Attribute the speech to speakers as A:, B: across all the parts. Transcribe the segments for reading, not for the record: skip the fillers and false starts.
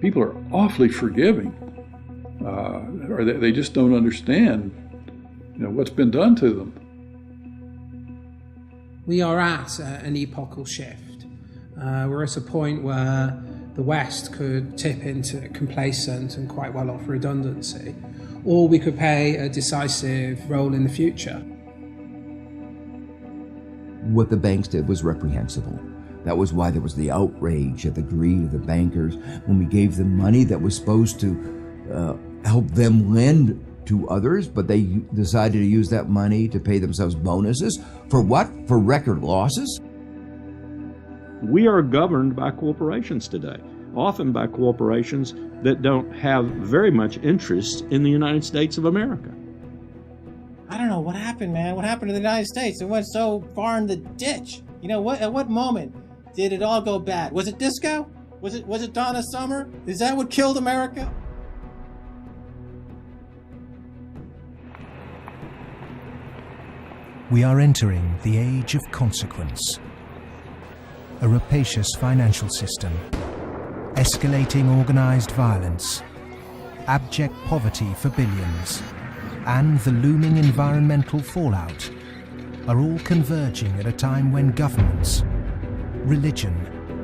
A: people are awfully forgiving, or they just don't understand, what's been done to them.
B: We are at an epochal shift. We're at a point where the West could tip into complacent and quite well off redundancy, or we could play a decisive role in the future.
C: What the banks did was reprehensible. That was why there was the outrage at the greed of the bankers when we gave them money that was supposed to help them lend to others, but they decided to use that money to pay themselves bonuses. For what? For record losses?
D: We are governed by corporations today, often by corporations that don't have very much interest in the United States of America.
E: I don't know what happened, man. What happened to the United States? It went so far in the ditch. At what moment did it all go bad? Was it disco? Was it Donna Summer? Is that what killed America?
F: We are entering the age of consequence. A rapacious financial system, escalating organized violence, abject poverty for billions, and the looming environmental fallout are all converging at a time when governments, religion,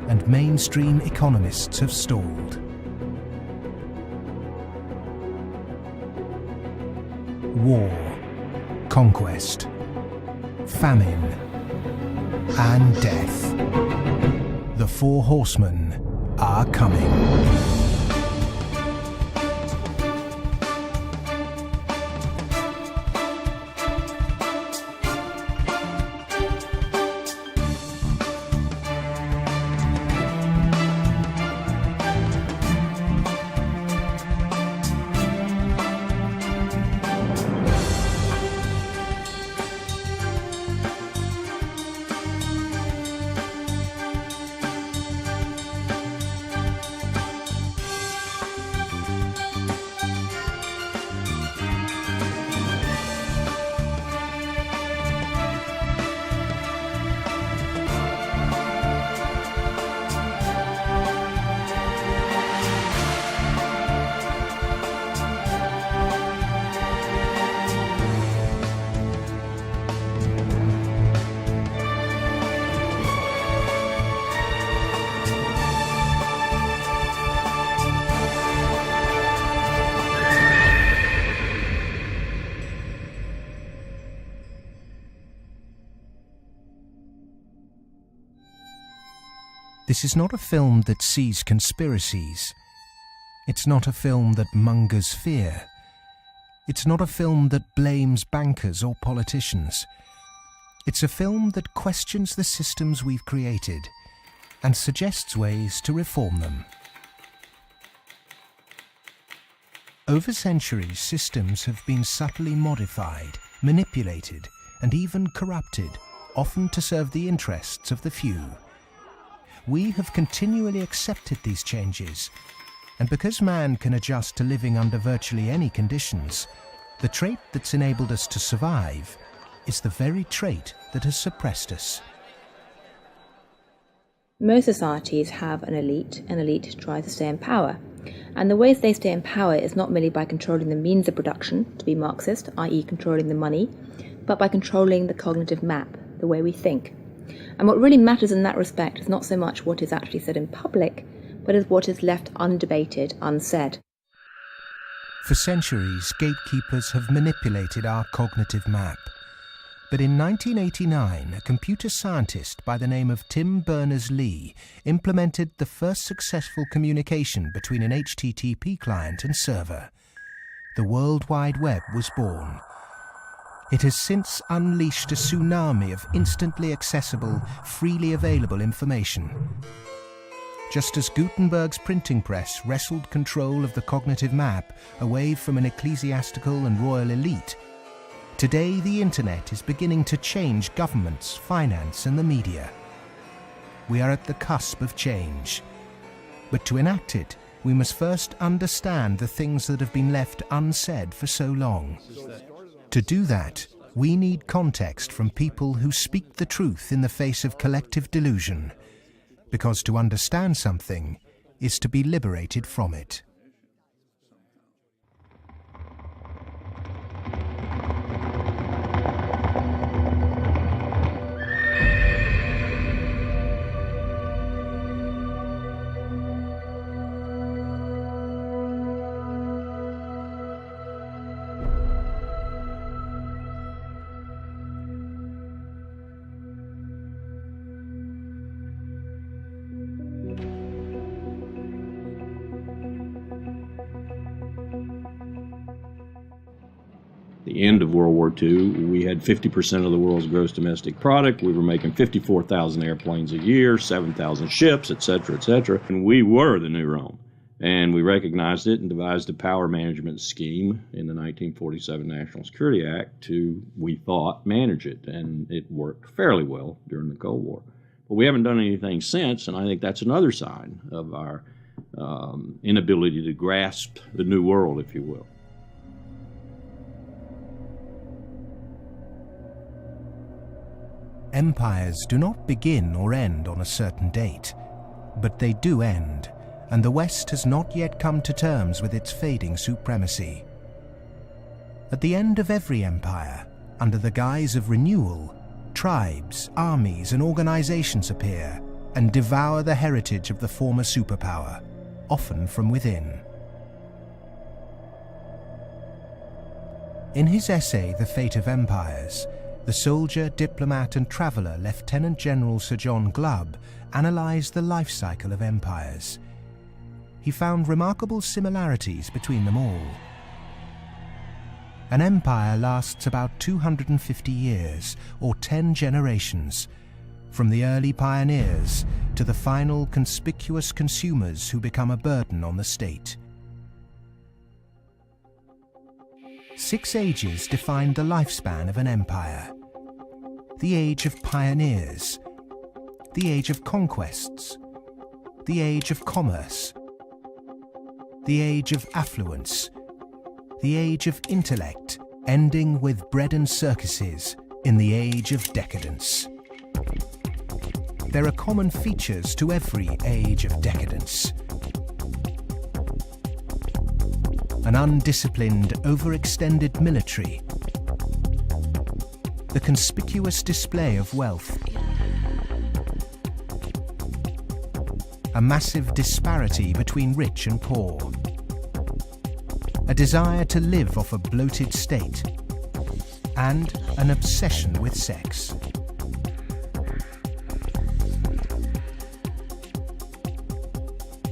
F: and mainstream economists have stalled. War, conquest, famine, and death. The four horsemen are coming. This is not a film that sees conspiracies. It's not a film that mongers fear. It's not a film that blames bankers or politicians. It's a film that questions the systems we've created and suggests ways to reform them. Over centuries, systems have been subtly modified, manipulated, and even corrupted, often to serve the interests of the few. We have continually accepted these changes, and because man can adjust to living under virtually any conditions, the trait that's enabled us to survive is the very trait that has suppressed us.
G: Most societies have an elite tries to stay in power, and the ways they stay in power is not merely by controlling the means of production, to be Marxist, i.e. controlling the money, but by controlling the cognitive map, the way we think. And what really matters in that respect is not so much what is actually said in public, but is what is left undebated, unsaid.
F: For centuries, gatekeepers have manipulated our cognitive map. But in 1989, a computer scientist by the name of Tim Berners-Lee implemented the first successful communication between an HTTP client and server. The World Wide Web was born. It has since unleashed a tsunami of instantly accessible, freely available information. Just as Gutenberg's printing press wrestled control of the cognitive map away from an ecclesiastical and royal elite, today the internet is beginning to change governments, finance, and the media. We are at the cusp of change. But to enact it, we must first understand the things that have been left unsaid for so long. To do that, we need context from people who speak the truth in the face of collective delusion. Because to understand something, is to be liberated from it.
D: The end of World War II, we had 50% of the world's gross domestic product. We were making 54,000 airplanes a year, 7,000 ships, et cetera, and we were the new Rome. And we recognized it and devised a power management scheme in the 1947 National Security Act to, we thought, manage it, and it worked fairly well during the Cold War. But we haven't done anything since, and I think that's another sign of our inability to grasp the new world, if you will.
F: Empires do not begin or end on a certain date, but they do end, and the West has not yet come to terms with its fading supremacy. At the end of every empire, under the guise of renewal, tribes, armies, and organizations appear and devour the heritage of the former superpower, often from within. In his essay, The Fate of Empires, the soldier, diplomat, and traveller Lieutenant General Sir John Glubb analysed the life cycle of empires. He found remarkable similarities between them all. An empire lasts about 250 years, or 10 generations, from the early pioneers to the final conspicuous consumers who become a burden on the state. 6 ages defined the lifespan of an empire. The age of pioneers, the age of conquests, the age of commerce, the age of affluence, the age of intellect, ending with bread and circuses in the age of decadence. There are common features to every age of decadence. An undisciplined, overextended military, the conspicuous display of wealth, a massive disparity between rich and poor, a desire to live off a bloated state, and an obsession with sex.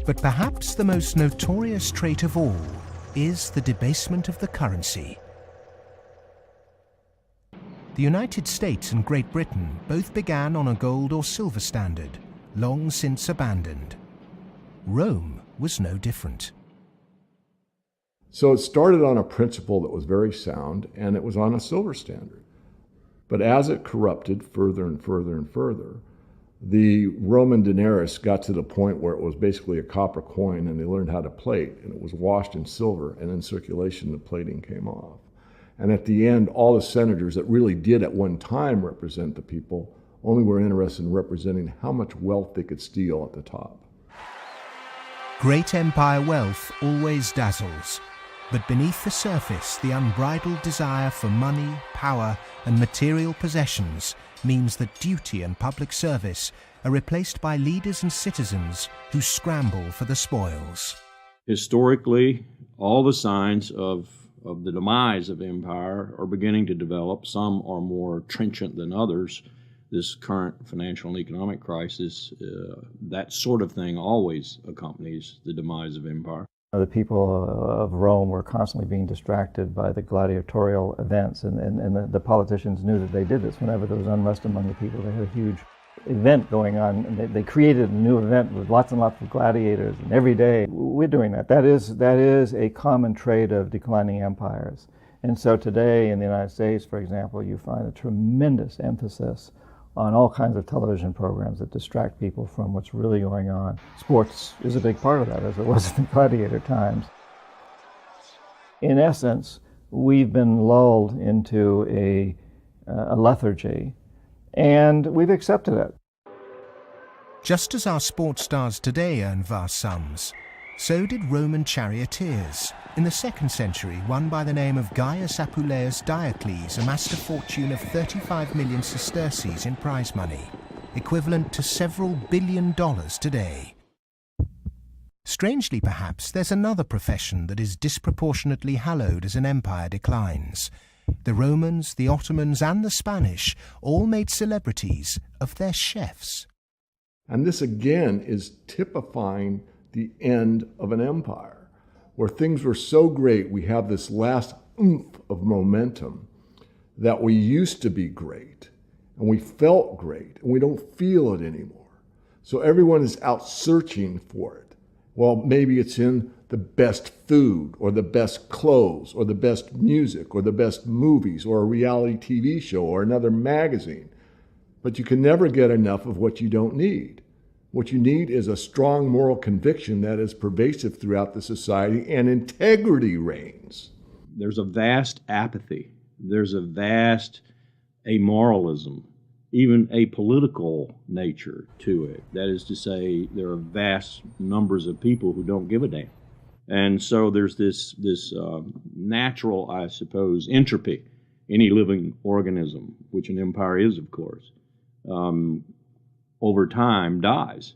F: But perhaps the most notorious trait of all is the debasement of the currency. The United States and Great Britain both began on a gold or silver standard, long since abandoned. Rome was no different.
H: So it started on a principle that was very sound, and it was on a silver standard. But as it corrupted further and further and further, the Roman denarius got to the point where it was basically a copper coin, and they learned how to plate, and it was washed in silver, and in circulation the plating came off. And at the end, all the senators that really did at one time represent the people only were interested in representing how much wealth they could steal at the top.
F: Great empire wealth always dazzles, but beneath the surface, the unbridled desire for money, power, and material possessions means that duty and public service are replaced by leaders and citizens who scramble for the spoils.
D: Historically, all the signs of the demise of empire are beginning to develop. Some are more trenchant than others. This current financial and economic crisis, that sort of thing always accompanies the demise of empire.
I: The people of Rome were constantly being distracted by the gladiatorial events, and the politicians knew that they did this. Whenever there was unrest among the people, they had a huge event going on, and they created a new event with lots and lots of gladiators, and every day we're doing that. That is a common trait of declining empires. And so today in the United States, for example, you find a tremendous emphasis on all kinds of television programs that distract people from what's really going on. Sports is a big part of that, as it was in the gladiator times. In essence, we've been lulled into a lethargy, and we've accepted it.
F: Just as our sports stars today earn vast sums, so did Roman charioteers. In the 2nd century, one by the name of Gaius Apuleius Diocles amassed a fortune of 35 million sesterces in prize money, equivalent to several $1 billion today. Strangely perhaps, there's another profession that is disproportionately hallowed as an empire declines. The Romans, the Ottomans and the Spanish all made celebrities of their chefs.
H: And this again is typifying the end of an empire, where things were so great, we have this last oomph of momentum that we used to be great, and we felt great, and we don't feel it anymore. So everyone is out searching for it. Well, maybe it's in the best food, or the best clothes, or the best music, or the best movies, or a reality TV show, or another magazine. But you can never get enough of what you don't need. What you need is a strong moral conviction that is pervasive throughout the society, and integrity reigns.
D: There's a vast apathy. There's a vast amoralism, even a political nature to it. That is to say, there are vast numbers of people who don't give a damn. And so there's this natural, I suppose, entropy. Any living organism, which an empire is, of course, over time dies.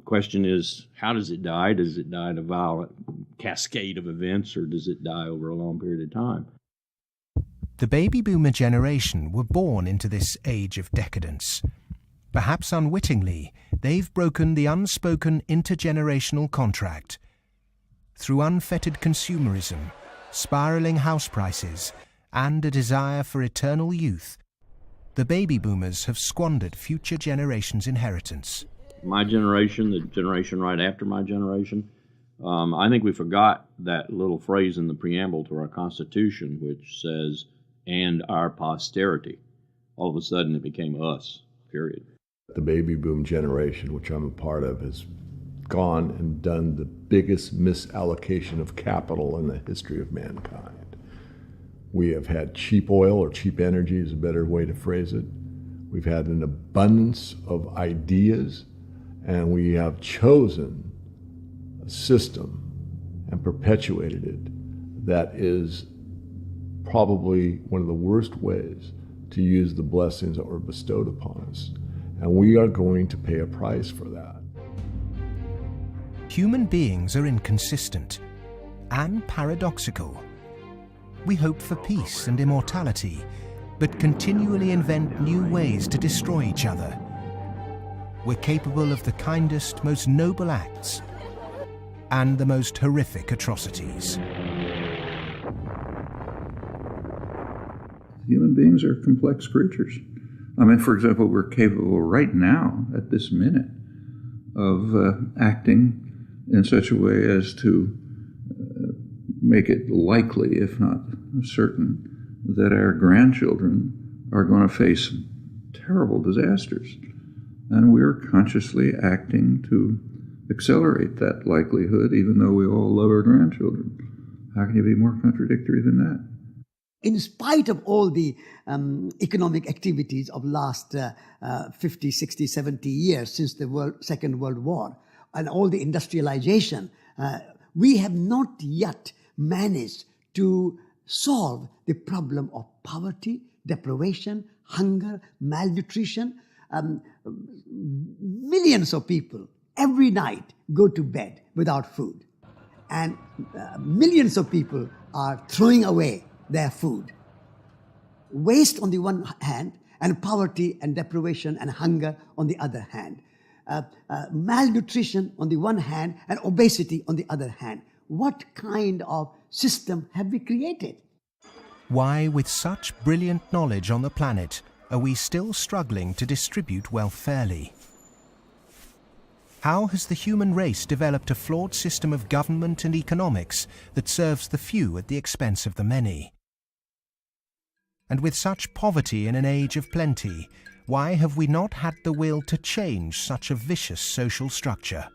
D: Question is, how does it die? Does it die in a violent cascade of events, or does it die over a long period of time?
F: The baby boomer generation were born into this age of decadence. Perhaps unwittingly, they've broken the unspoken intergenerational contract. Through unfettered consumerism, spiraling house prices, and a desire for eternal youth, the baby boomers have squandered future generations' inheritance.
D: My generation, the generation right after my generation, I think we forgot that little phrase in the preamble to our Constitution, which says, and our posterity. All of a sudden it became us, period.
H: The baby boom generation, which I'm a part of, has gone and done the biggest misallocation of capital in the history of mankind. We have had cheap oil, or cheap energy is a better way to phrase it. We've had an abundance of ideas, and we have chosen a system and perpetuated it that is probably one of the worst ways to use the blessings that were bestowed upon us. And we are going to pay a price for that.
F: Human beings are inconsistent and paradoxical. We hope for peace and immortality, but continually invent new ways to destroy each other. We're capable of the kindest, most noble acts and the most horrific atrocities.
A: Human beings are complex creatures. I mean, for example, we're capable right now, at this minute, of acting in such a way as to make it likely, if not certain, that our grandchildren are going to face terrible disasters. And we're consciously acting to accelerate that likelihood, even though we all love our grandchildren. How can you be more contradictory than that?
J: In spite of all the economic activities of last 50, 60, 70 years since the Second World War, and all the industrialization, we have not yet managed to solve the problem of poverty, deprivation, hunger, malnutrition. Millions of people every night go to bed without food. And millions of people are throwing away their food. Waste on the one hand, and poverty and deprivation and hunger on the other hand. Malnutrition on the one hand, and obesity on the other hand. What kind of system have we created?
F: Why, with such brilliant knowledge on the planet, are we still struggling to distribute wealth fairly? How has the human race developed a flawed system of government and economics that serves the few at the expense of the many? And with such poverty in an age of plenty, why have we not had the will to change such a vicious social structure?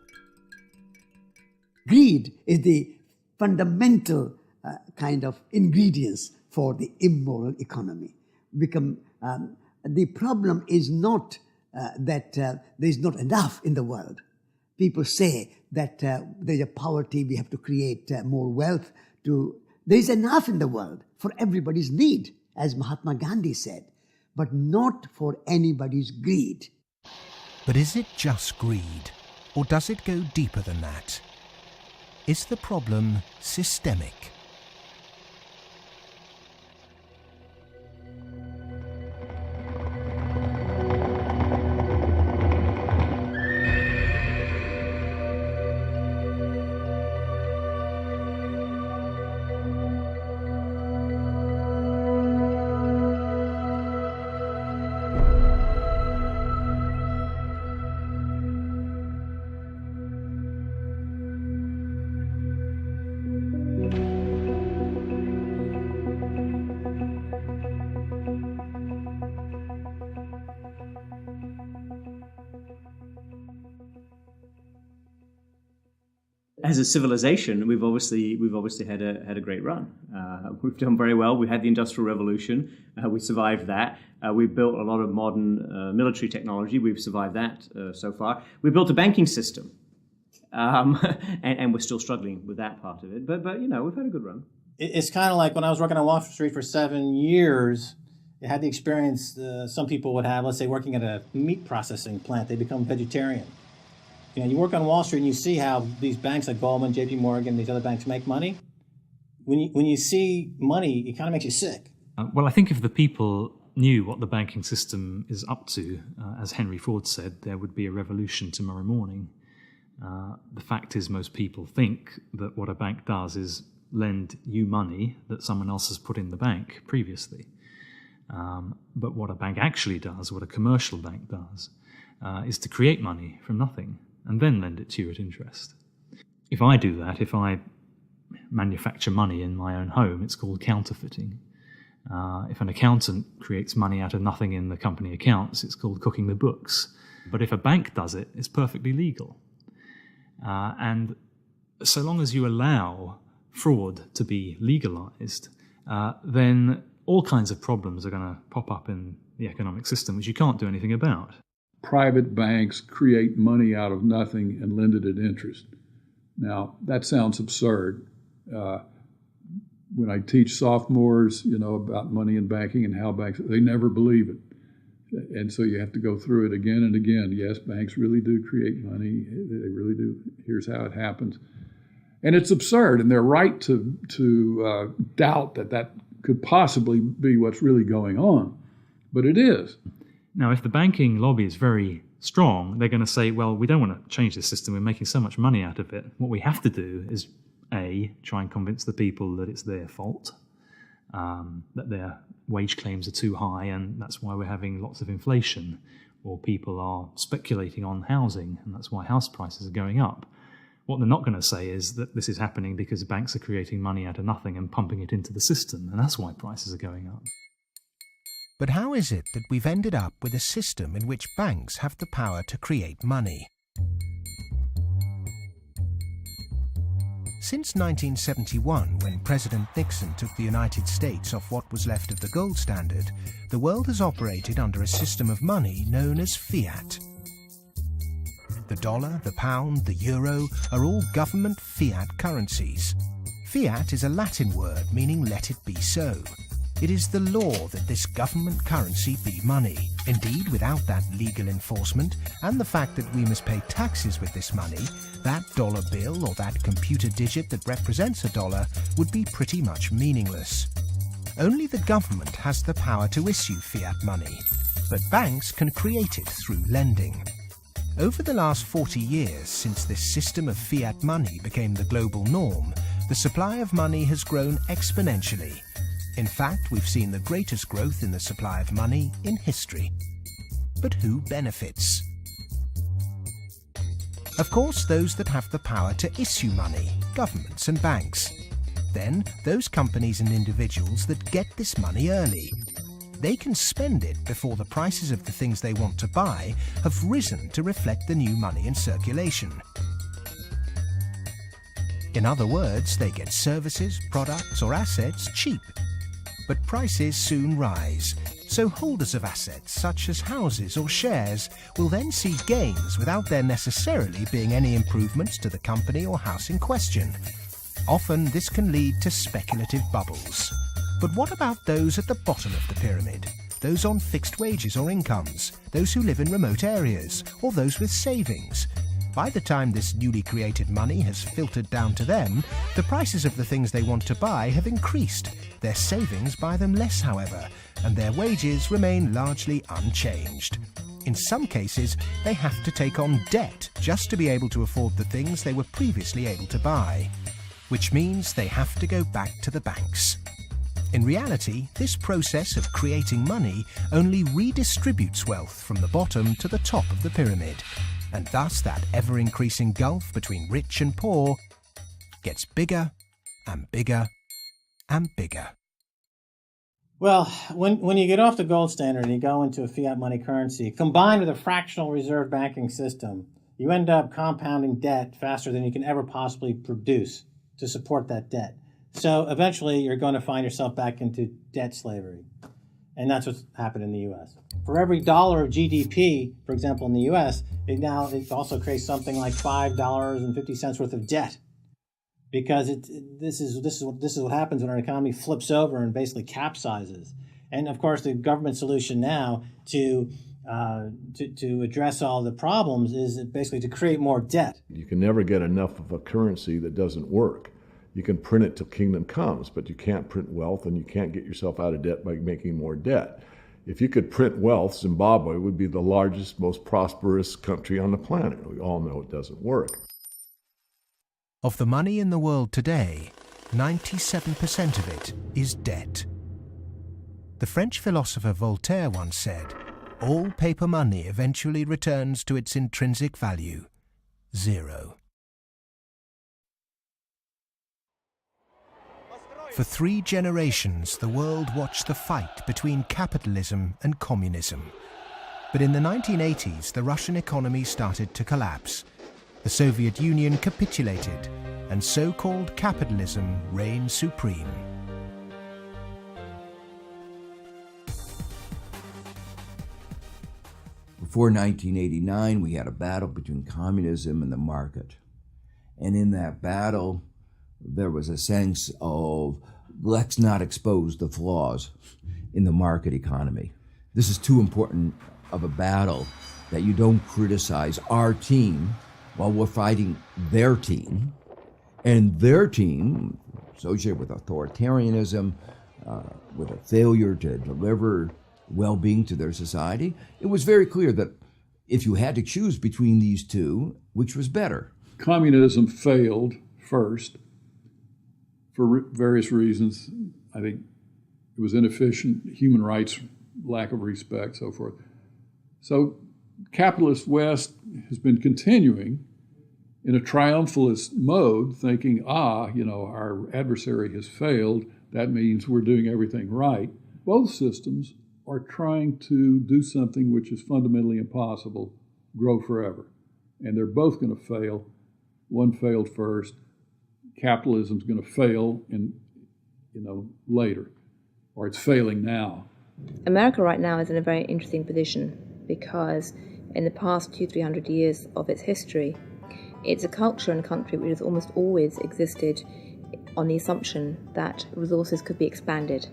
J: Greed is the fundamental kind of ingredients for the immoral economy. The problem is not that there's not enough in the world. People say that there's a poverty, we have to create more wealth. There's enough in the world for everybody's need, as Mahatma Gandhi said, but not for anybody's greed.
F: But is it just greed, or does it go deeper than that? Is the problem systemic?
K: As a civilization, we've obviously had a great run. We've done very well. We had the Industrial Revolution. We survived that. We've built a lot of modern military technology. We've survived that so far. We built a banking system, and we're still struggling with that part of it. But we've had a good run.
E: It's kind of like when I was working on Wall Street for 7 years. I had the experience some people would have. Let's say working at a meat processing plant, they become vegetarian. You work on Wall Street and you see how these banks like Goldman, JP Morgan, these other banks make money. When you see money, it kind of makes you sick.
L: Well, I think if the people knew what the banking system is up to, as Henry Ford said, there would be a revolution tomorrow morning. The fact is, most people think that what a bank does is lend you money that someone else has put in the bank previously. But what a bank actually does, what a commercial bank does, is to create money from nothing and then lend it to you at interest. If I do that, if I manufacture money in my own home, it's called counterfeiting. If an accountant creates money out of nothing in the company accounts, it's called cooking the books. But if a bank does it, it's perfectly legal. And so long as you allow fraud to be legalized, then all kinds of problems are going to pop up in the economic system, which you can't do anything about.
M: Private banks create money out of nothing and lend it at interest. Now, that sounds absurd. When I teach sophomores, about money in banking and how banks, they never believe it. And so you have to go through it again and again. Yes, banks really do create money. They really do. Here's how it happens. And it's absurd, and they're right to doubt that could possibly be what's really going on. But it is.
L: Now, if the banking lobby is very strong, they're going to say, well, we don't want to change this system. We're making so much money out of it. What we have to do is, A, try and convince the people that it's their fault, that their wage claims are too high, and that's why we're having lots of inflation, or people are speculating on housing, and that's why house prices are going up. What they're not going to say is that this is happening because banks are creating money out of nothing and pumping it into the system, and that's why prices are going up.
F: But how is it that we've ended up with a system in which banks have the power to create money? Since 1971, when President Nixon took the United States off what was left of the gold standard, the world has operated under a system of money known as fiat. The dollar, the pound, the euro are all government fiat currencies. Fiat is a Latin word meaning let it be so. It is the law that this government currency be money. Indeed, without that legal enforcement and the fact that we must pay taxes with this money, that dollar bill or that computer digit that represents a dollar would be pretty much meaningless. Only the government has the power to issue fiat money, but banks can create it through lending. Over the last 40 years, since this system of fiat money became the global norm, the supply of money has grown exponentially. In fact, we've seen the greatest growth in the supply of money in history. But who benefits? Of course, those that have the power to issue money, governments and banks. Then, those companies and individuals that get this money early. They can spend it before the prices of the things they want to buy have risen to reflect the new money in circulation. In other words, they get services, products or assets cheap. But prices soon rise, So holders of assets such as houses or shares will then see gains without there necessarily being any improvements to the company or house in question. Often this can lead to speculative bubbles. But what about those at the bottom of the pyramid? Those on fixed wages or incomes, those who live in remote areas, or those with savings? By the time this newly created money has filtered down to them, the prices of the things they want to buy have increased. Their savings buy them less, however, and their wages remain largely unchanged. In some cases, they have to take on debt just to be able to afford the things they were previously able to buy, which means they have to go back to the banks. In reality, this process of creating money only redistributes wealth from the bottom to the top of the pyramid, and thus that ever-increasing gulf between rich and poor gets bigger and bigger and bigger.
E: Well, when you get off the gold standard and you go into a fiat money currency, combined with a fractional reserve banking system, you end up compounding debt faster than you can ever possibly produce to support that debt. So eventually you're going to find yourself back into debt slavery. And that's what's happened in the U.S. For every dollar of GDP, for example, in the U.S., it also creates something like $5.50 worth of debt. Because this is what happens when our economy flips over and basically capsizes. And of course, the government solution now to address all the problems is basically to create more debt.
H: You can never get enough of a currency that doesn't work. You can print it till kingdom comes, but you can't print wealth, and you can't get yourself out of debt by making more debt. If you could print wealth, Zimbabwe would be the largest, most prosperous country on the planet. We all know it doesn't work.
F: Of the money in the world today, 97% of it is debt. The French philosopher Voltaire once said, "All paper money eventually returns to its intrinsic value, zero." For 3 generations, the world watched the fight between capitalism and communism. But in the 1980s, the Russian economy started to collapse. The Soviet Union capitulated, and so-called capitalism reigned supreme.
C: Before 1989, we had a battle between communism and the market. And in that battle, there was a sense of, let's not expose the flaws in the market economy. This is too important of a battle that you don't criticize our team while we're fighting their team. And their team, associated with authoritarianism, with a failure to deliver well-being to their society, it was very clear that if you had to choose between these two, which was better?
M: Communism failed first for various reasons. I think it was inefficient, human rights, lack of respect, so forth. So capitalist West has been continuing in a triumphalist mode, thinking, our adversary has failed. That means we're doing everything right. Both systems are trying to do something which is fundamentally impossible, grow forever. And they're both going to fail. One failed first. Capitalism's going to fail later, or it's failing now.
G: America right now is in a very interesting position because in the past 200-300 years of its history, it's a culture and country which has almost always existed on the assumption that resources could be expanded.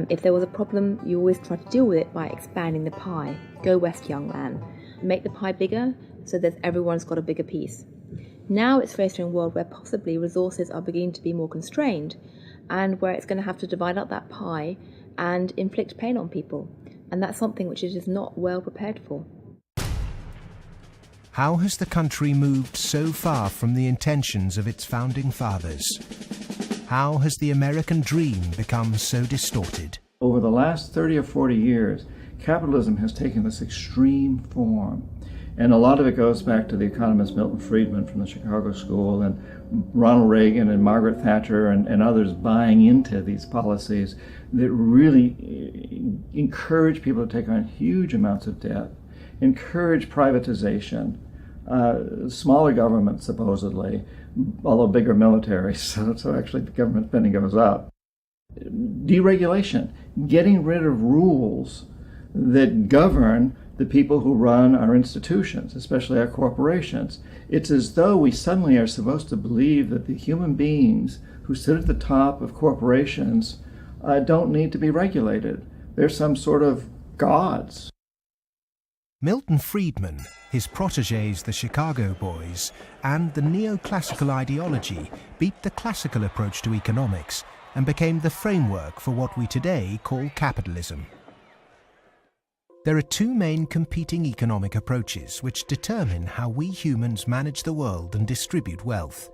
G: If there was a problem, you always try to deal with it by expanding the pie. Go west, young man. Make the pie bigger so that everyone's got a bigger piece. Now it's facing a world where possibly resources are beginning to be more constrained and where it's going to have to divide up that pie and inflict pain on people. And that's something which it is not well prepared for.
F: How has the country moved so far from the intentions of its founding fathers? How has the American dream become so distorted?
I: Over the last 30 or 40 years, capitalism has taken this extreme form. And a lot of it goes back to the economist Milton Friedman from the Chicago School and Ronald Reagan and Margaret Thatcher and others buying into these policies that really encourage people to take on huge amounts of debt, encourage privatization, smaller government supposedly, although bigger military, so actually the government spending goes up. Deregulation. getting rid of rules that govern the people who run our institutions, especially our corporations. It's as though we suddenly are supposed to believe that the human beings who sit at the top of corporations don't need to be regulated. They're some sort of gods.
F: Milton Friedman, his protégés the Chicago Boys, and the neoclassical ideology beat the classical approach to economics and became the framework for what we today call capitalism. There are two main competing economic approaches which determine how we humans manage the world and distribute wealth.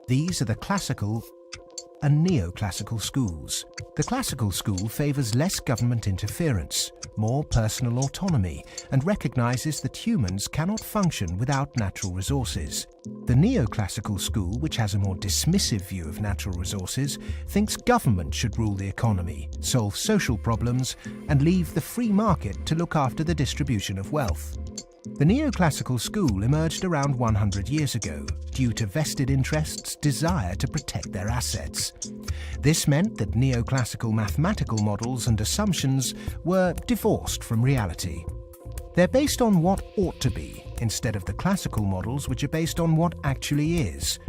F: These are the classical and neoclassical schools. The classical school favours less government interference, more personal autonomy, and recognises that humans cannot function without natural resources. The neoclassical school, which has a more dismissive view of natural resources, thinks government should rule the economy, solve social problems, and leave the free market to look after the distribution of wealth. The neoclassical school emerged around 100 years ago due to vested interests' desire to protect their assets. This meant that neoclassical mathematical models and assumptions were divorced from reality. They're based on what ought to be, instead of the classical models which are based on what actually is.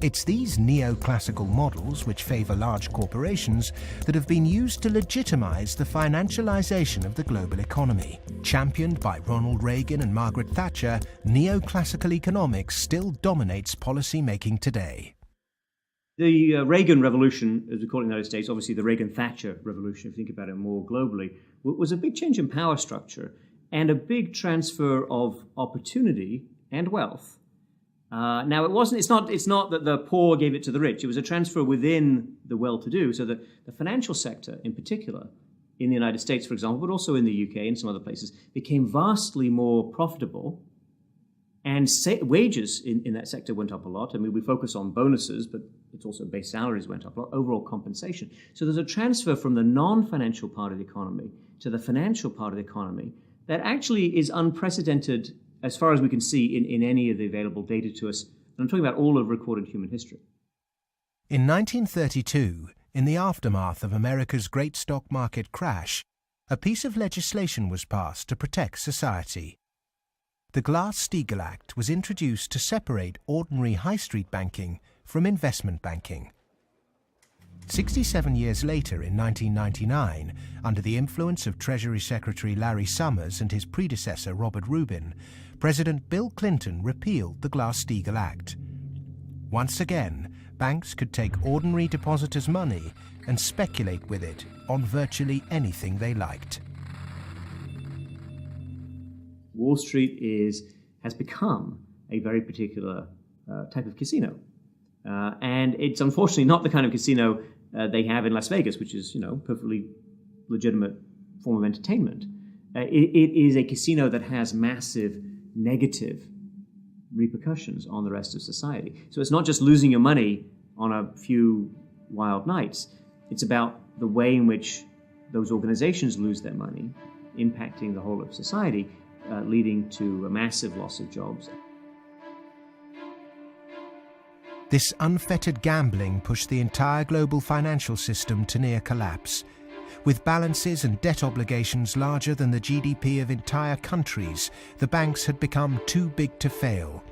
F: It's these neoclassical models, which favour large corporations, that have been used to legitimize the financialization of the global economy. Championed by Ronald Reagan and Margaret Thatcher, neoclassical economics still dominates policy-making today.
K: The Reagan Revolution, as we call it in the United States, obviously the Reagan-Thatcher Revolution, if you think about it more globally, was a big change in power structure and a big transfer of opportunity and wealth. Now, it's not that the poor gave it to the rich. It was a transfer within the well-to-do, so that the financial sector in particular, in the United States, for example, but also in the UK and some other places, became vastly more profitable, and wages in that sector went up a lot. I mean, we focus on bonuses, but it's also base salaries went up a lot, overall compensation. So there's a transfer from the non-financial part of the economy to the financial part of the economy that actually is unprecedented as far as we can see in any of the available data to us. And I'm talking about all of recorded human history.
F: In 1932, in the aftermath of America's great stock market crash, a piece of legislation was passed to protect society. The Glass-Steagall Act was introduced to separate ordinary high street banking from investment banking. 67 years later, in 1999, under the influence of Treasury Secretary Larry Summers and his predecessor Robert Rubin, President Bill Clinton repealed the Glass-Steagall Act. Once again, banks could take ordinary depositors' money and speculate with it on virtually anything they liked.
K: Wall Street has become a very particular type of casino. And it's unfortunately not the kind of casino they have in Las Vegas, which is, perfectly legitimate form of entertainment. It is a casino that has massive negative repercussions on the rest of society. So it's not just losing your money on a few wild nights. It's about the way in which those organizations lose their money, impacting the whole of society, leading to a massive loss of jobs.
F: This unfettered gambling pushed the entire global financial system to near collapse. With balances and debt obligations larger than the GDP of entire countries, the banks had become too big to fail.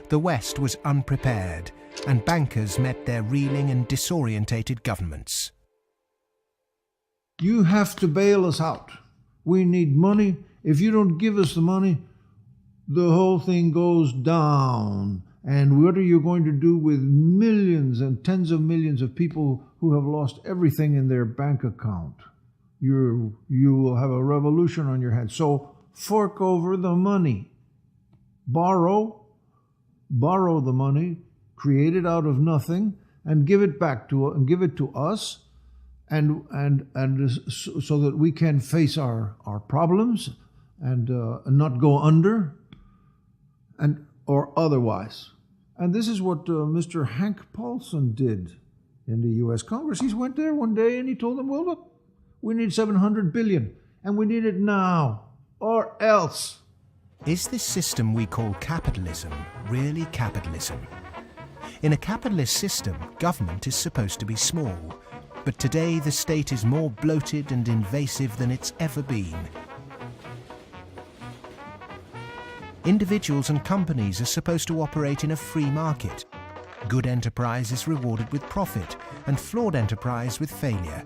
F: The West was unprepared, and bankers met their reeling and disorientated governments.
N: You have to bail us out. We need money. If you don't give us the money, the whole thing goes down. And what are you going to do with millions and tens of millions of people who have lost everything in their bank account? You will have a revolution on your hands. So fork over the money. Borrow the money, create it out of nothing, and give it back to us, and so that we can face our problems and not go under, or otherwise. And this is what Mr. Hank Paulson did in the U.S. Congress. He went there one day and he told them, well, look, we need $700 billion, and we need it now, or else.
F: Is this system we call capitalism really capitalism? In a capitalist system, government is supposed to be small. But today the state is more bloated and invasive than it's ever been. Individuals and companies are supposed to operate in a free market. Good enterprise is rewarded with profit, and flawed enterprise with failure.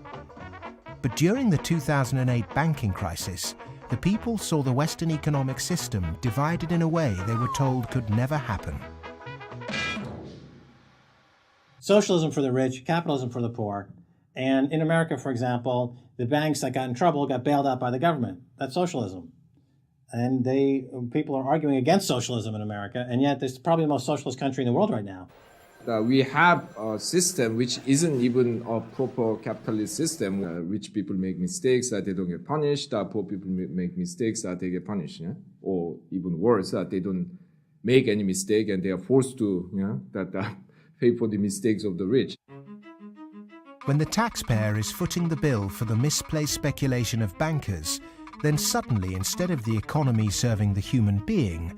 F: But during the 2008 banking crisis, the people saw the Western economic system divided in a way they were told could never happen.
E: Socialism for the rich, capitalism for the poor. And in America, for example, the banks that got in trouble got bailed out by the government. That's socialism. And people are arguing against socialism in America, and yet it's probably the most socialist country in the world right now.
O: We have a system which isn't even a proper capitalist system. Rich people make mistakes that they don't get punished. Poor people make mistakes that they get punished. Yeah? Or even worse, that they don't make any mistake and they are forced to pay for the mistakes of the rich.
F: When the taxpayer is footing the bill for the misplaced speculation of bankers, then suddenly, instead of the economy serving the human being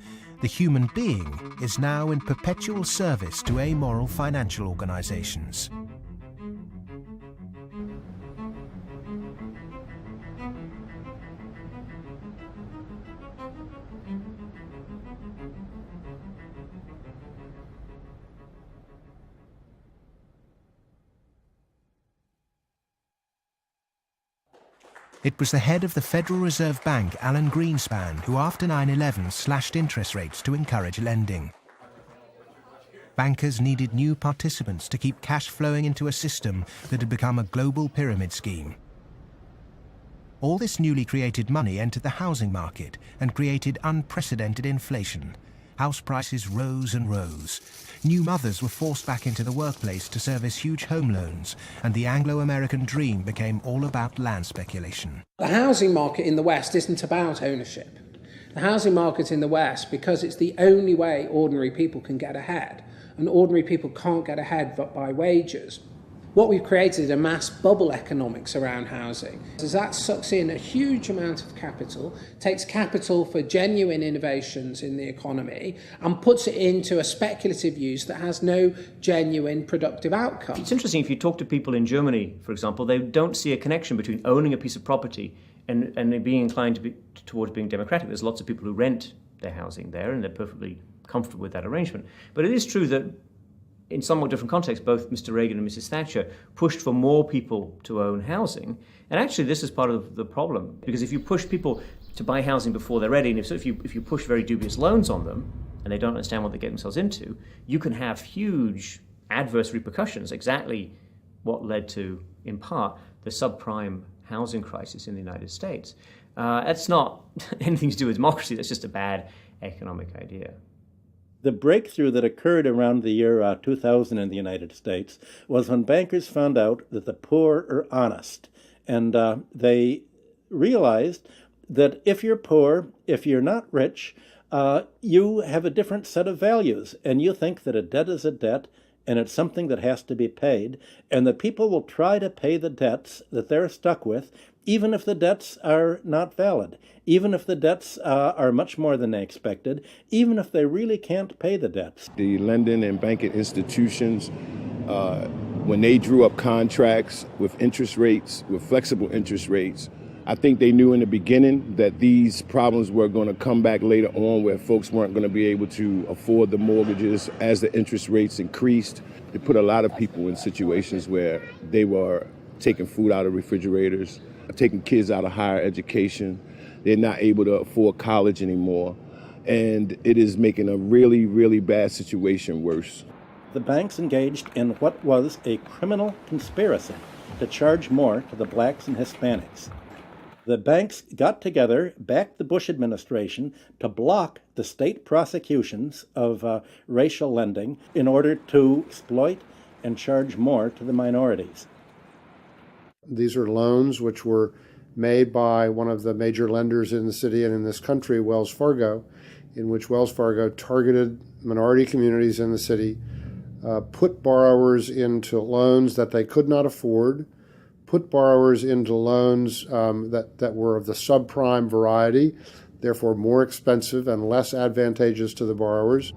F: is now in perpetual service to amoral financial organizations. It was the head of the Federal Reserve Bank, Alan Greenspan, who after 9/11 slashed interest rates to encourage lending. Bankers needed new participants to keep cash flowing into a system that had become a global pyramid scheme. All this newly created money entered the housing market and created unprecedented inflation. House prices rose and rose. New mothers were forced back into the workplace to service huge home loans, and the Anglo-American dream became all about land speculation.
B: The housing market in the West isn't about ownership. The housing market in the West, because it's the only way ordinary people can get ahead, and ordinary people can't get ahead but by wages. What we've created is a mass bubble economics around housing. As that sucks in a huge amount of capital, takes capital for genuine innovations in the economy, and puts it into a speculative use that has no genuine productive outcome.
K: It's interesting, if you talk to people in Germany, for example, they don't see a connection between owning a piece of property and being inclined towards being democratic. There's lots of people who rent their housing there, and they're perfectly comfortable with that arrangement. But it is true that in somewhat different contexts, both Mr. Reagan and Mrs. Thatcher pushed for more people to own housing. And actually, this is part of the problem, because if you push people to buy housing before they're ready, and if you push very dubious loans on them, and they don't understand what they get themselves into, you can have huge adverse repercussions, exactly what led to, in part, the subprime housing crisis in the United States. That's not anything to do with democracy, that's just a bad economic idea.
P: The breakthrough that occurred around the year 2000 in the United States was when bankers found out that the poor are honest. And they realized that if you're poor, if you're not rich, you have a different set of values. And you think that a debt is a debt, and it's something that has to be paid. And that people will try to pay the debts that they're stuck with, even if the debts are not valid, even if the debts are much more than they expected, even if they really can't pay the debts.
Q: The lending and banking institutions, when they drew up contracts with interest rates, with flexible interest rates, I think they knew in the beginning that these problems were going to come back later on, where folks weren't going to be able to afford the mortgages as the interest rates increased. It put a lot of people in situations where they were taking food out of refrigerators, taking kids out of higher education. They're not able to afford college anymore. And it is making a really, really bad situation worse.
P: The banks engaged in what was a criminal conspiracy to charge more to the blacks and Hispanics. The banks got together, backed the Bush administration to block the state prosecutions of racial lending in order to exploit and charge more to the minorities.
R: These are loans which were made by one of the major lenders in the city and in this country, Wells Fargo, in which Wells Fargo targeted minority communities in the city, put borrowers into loans that they could not afford, put borrowers into loans that were of the subprime variety, therefore more expensive and less advantageous to the borrowers.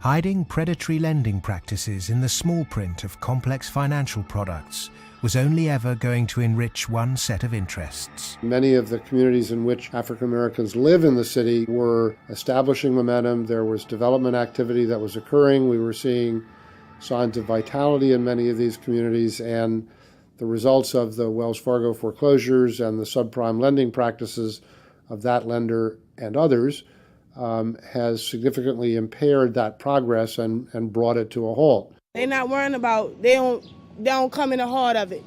F: Hiding predatory lending practices in the small print of complex financial products was only ever going to enrich one set of interests.
R: Many of the communities in which African Americans live in the city were establishing momentum. There was development activity that was occurring. We were seeing signs of vitality in many of these communities, and the results of the Wells Fargo foreclosures and the subprime lending practices of that lender and others has significantly impaired that progress and brought it to a halt.
S: They're not worrying about, they don't come in the heart of it.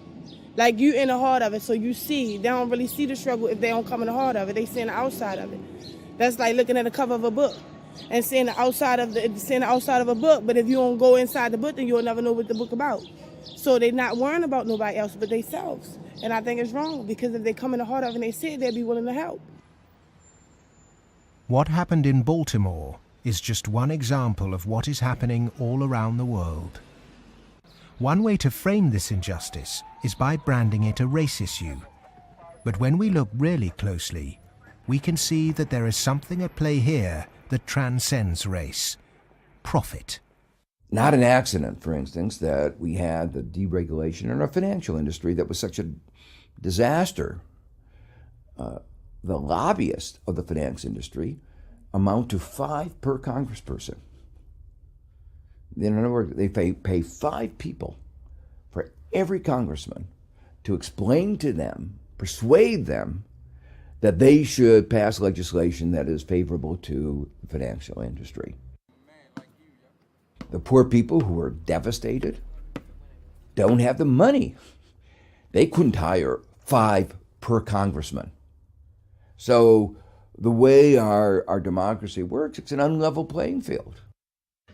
S: Like, you in the heart of it, so you see. They don't really see the struggle if they don't come in the heart of it. They see the outside of it. That's like looking at the cover of a book and seeing the outside of a book, but if you don't go inside the book, then you'll never know what the book about. So they're not worrying about nobody else but themselves. And I think it's wrong, because if they come in the heart of it and they see it, they'll be willing to help.
F: What happened in Baltimore is just one example of what is happening all around the world. One way to frame this injustice is by branding it a race issue. But when we look really closely, we can see that there is something at play here that transcends race: profit.
C: Not an accident, for instance, that we had the deregulation in our financial industry that was such a disaster. The lobbyists of the finance industry amount to 5 per congressperson. In other words, they pay 5 people for every congressman to explain to them, persuade them, that they should pass legislation that is favorable to the financial industry. The poor people who are devastated don't have the money. They couldn't hire 5 per congressman. So the way our democracy works, it's an unlevel playing field.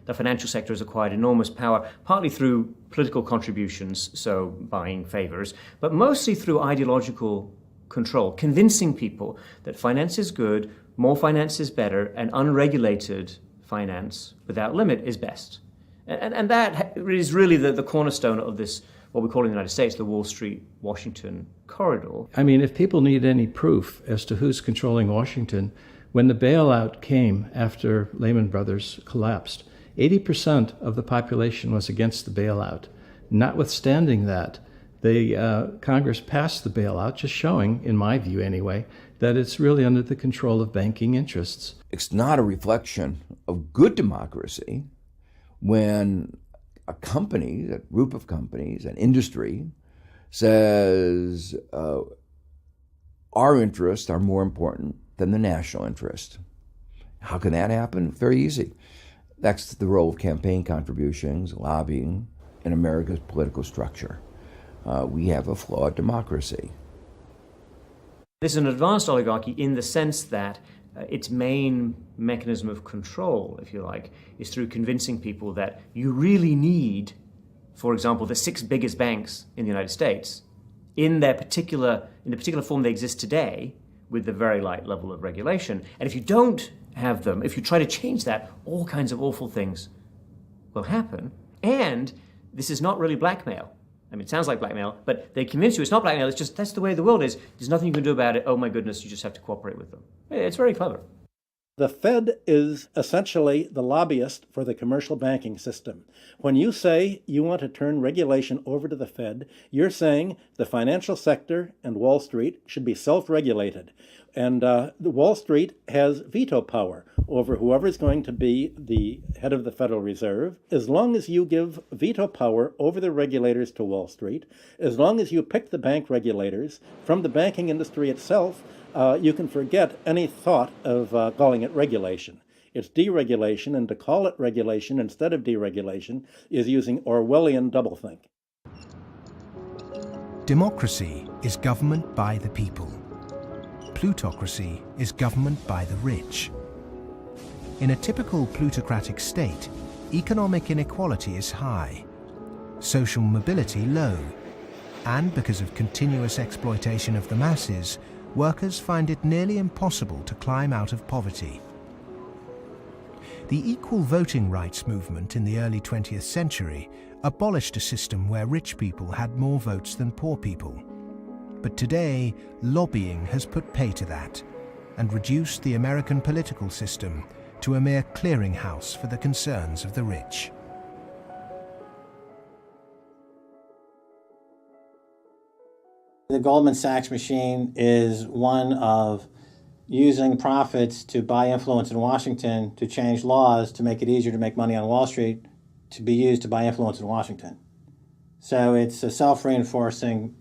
K: The financial sector has acquired enormous power, partly through political contributions, so buying favors, but mostly through ideological control, convincing people that finance is good, more finance is better, and unregulated finance without limit is best. And that is really the cornerstone of this, what we call in the United States, the Wall Street-Washington corridor.
I: I mean, if people need any proof as to who's controlling Washington, when the bailout came after Lehman Brothers collapsed, 80% of the population was against the bailout. Notwithstanding that, Congress passed the bailout, just showing, in my view anyway, that it's really under the control of banking interests.
C: It's not a reflection of good democracy when a company, a group of companies, an industry, says our interests are more important than the national interest. How can that happen? Very easy. That's the role of campaign contributions, lobbying, in America's political structure. We have a flawed democracy.
K: This is an advanced oligarchy in the sense that its main mechanism of control, if you like, is through convincing people that you really need, for example, the 6 biggest banks in the United States in the particular form they exist today, with the very light level of regulation. And if you don't have them, if you try to change that, all kinds of awful things will happen. And this is not really blackmail. I mean, it sounds like blackmail, but they convince you it's not blackmail, it's just that's the way the world is. There's nothing you can do about it. Oh my goodness, you just have to cooperate with them. It's very clever.
P: The Fed is essentially the lobbyist for the commercial banking system. When you say you want to turn regulation over to the Fed, you're saying the financial sector and Wall Street should be self-regulated. And the Wall Street has veto power over whoever's going to be the head of the Federal Reserve. As long as you give veto power over the regulators to Wall Street, as long as you pick the bank regulators from the banking industry itself, you can forget any thought of calling it regulation. It's deregulation, and to call it regulation instead of deregulation is using Orwellian doublethink.
F: Democracy is government by the people. Plutocracy is government by the rich. In a typical plutocratic state, economic inequality is high, social mobility low, and because of continuous exploitation of the masses, workers find it nearly impossible to climb out of poverty. The equal voting rights movement in the early 20th century abolished a system where rich people had more votes than poor people. But today, lobbying has put pay to that and reduced the American political system to a mere clearinghouse for the concerns of the rich.
T: The Goldman Sachs machine is one of using profits to buy influence in Washington to change laws to make it easier to make money on Wall Street, to be used to buy influence in Washington. So it's a self-reinforcing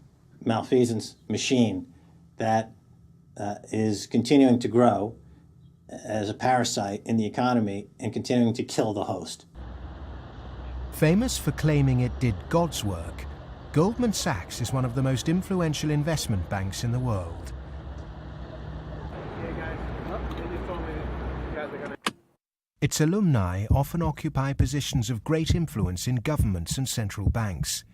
T: malfeasance machine that is continuing to grow as a parasite in the economy and continuing to kill the host.
F: Famous for claiming it did God's work, Goldman Sachs is one of the most influential investment banks in the world. Its alumni often occupy positions of great influence in governments and central banks.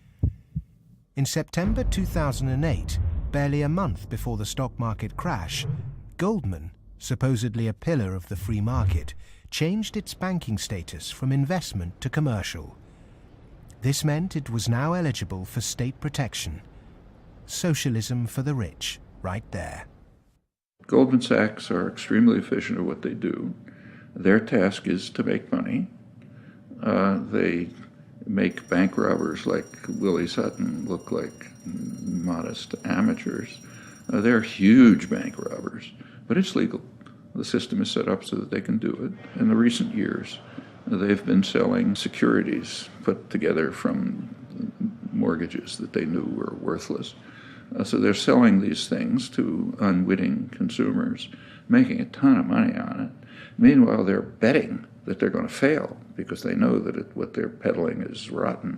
F: In September 2008, barely a month before the stock market crash, Goldman, supposedly a pillar of the free market, changed its banking status from investment to commercial. This meant it was now eligible for state protection. Socialism for the rich, right there.
A: Goldman Sachs are extremely efficient at what they do. Their task is to make money. They make bank robbers like Willie Sutton look like modest amateurs. They're huge bank robbers, but it's legal. The system is set up so that they can do it. In the recent years, they've been selling securities put together from mortgages that they knew were worthless. So they're selling these things to unwitting consumers, making a ton of money on it. Meanwhile, they're betting that they're going to fail because they know that what they're peddling is rotten.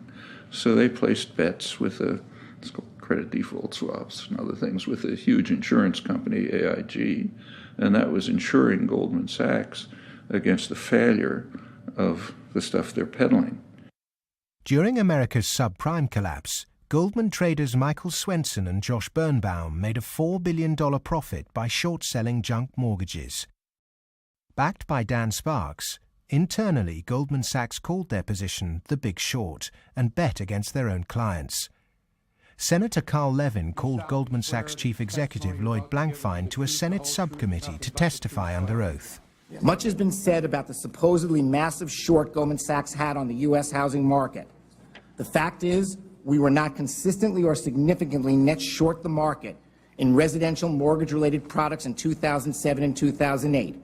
A: So they placed bets with it's called credit default swaps and other things with a huge insurance company, AIG, and that was insuring Goldman Sachs against the failure of the stuff they're peddling.
F: During America's subprime collapse, Goldman traders Michael Swenson and Josh Birnbaum made a $4 billion profit by short-selling junk mortgages. Backed by Dan Sparks, internally Goldman Sachs called their position the Big Short and bet against their own clients. Senator Carl Levin called Goldman Sachs chief executive Lloyd Blankfein to a Senate subcommittee to testify under oath.
U: Much has been said about the supposedly massive short Goldman Sachs had on the U.S. housing market. The fact is, we were not consistently or significantly net short the market in residential mortgage-related products in 2007 and 2008.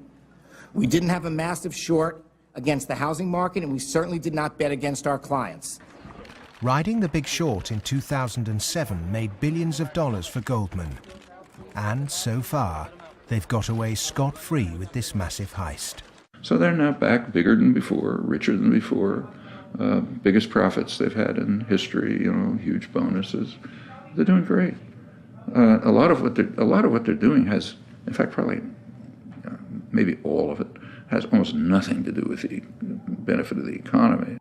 U: We didn't have a massive short against the housing market, and we certainly did not bet against our clients.
F: Riding the Big Short in 2007 made billions of dollars for Goldman. And so far, they've got away scot-free with this massive heist.
A: So they're now back bigger than before, richer than before, biggest profits they've had in history, huge bonuses. They're doing great. A lot of what they're doing has, in fact, probably maybe all of it, has almost nothing to do with the benefit of the economy.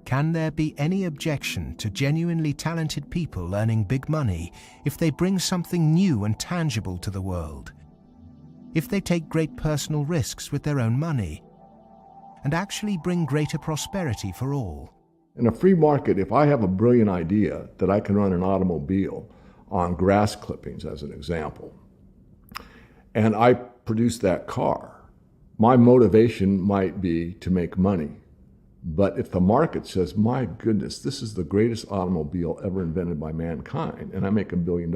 F: Can there be any objection to genuinely talented people earning big money if they bring something new and tangible to the world? If they take great personal risks with their own money and actually bring greater prosperity for all?
H: In a free market, if I have a brilliant idea that I can run an automobile on grass clippings, as an example, and I produce that car, my motivation might be to make money. But if the market says, my goodness, this is the greatest automobile ever invented by mankind, and I make $1 billion,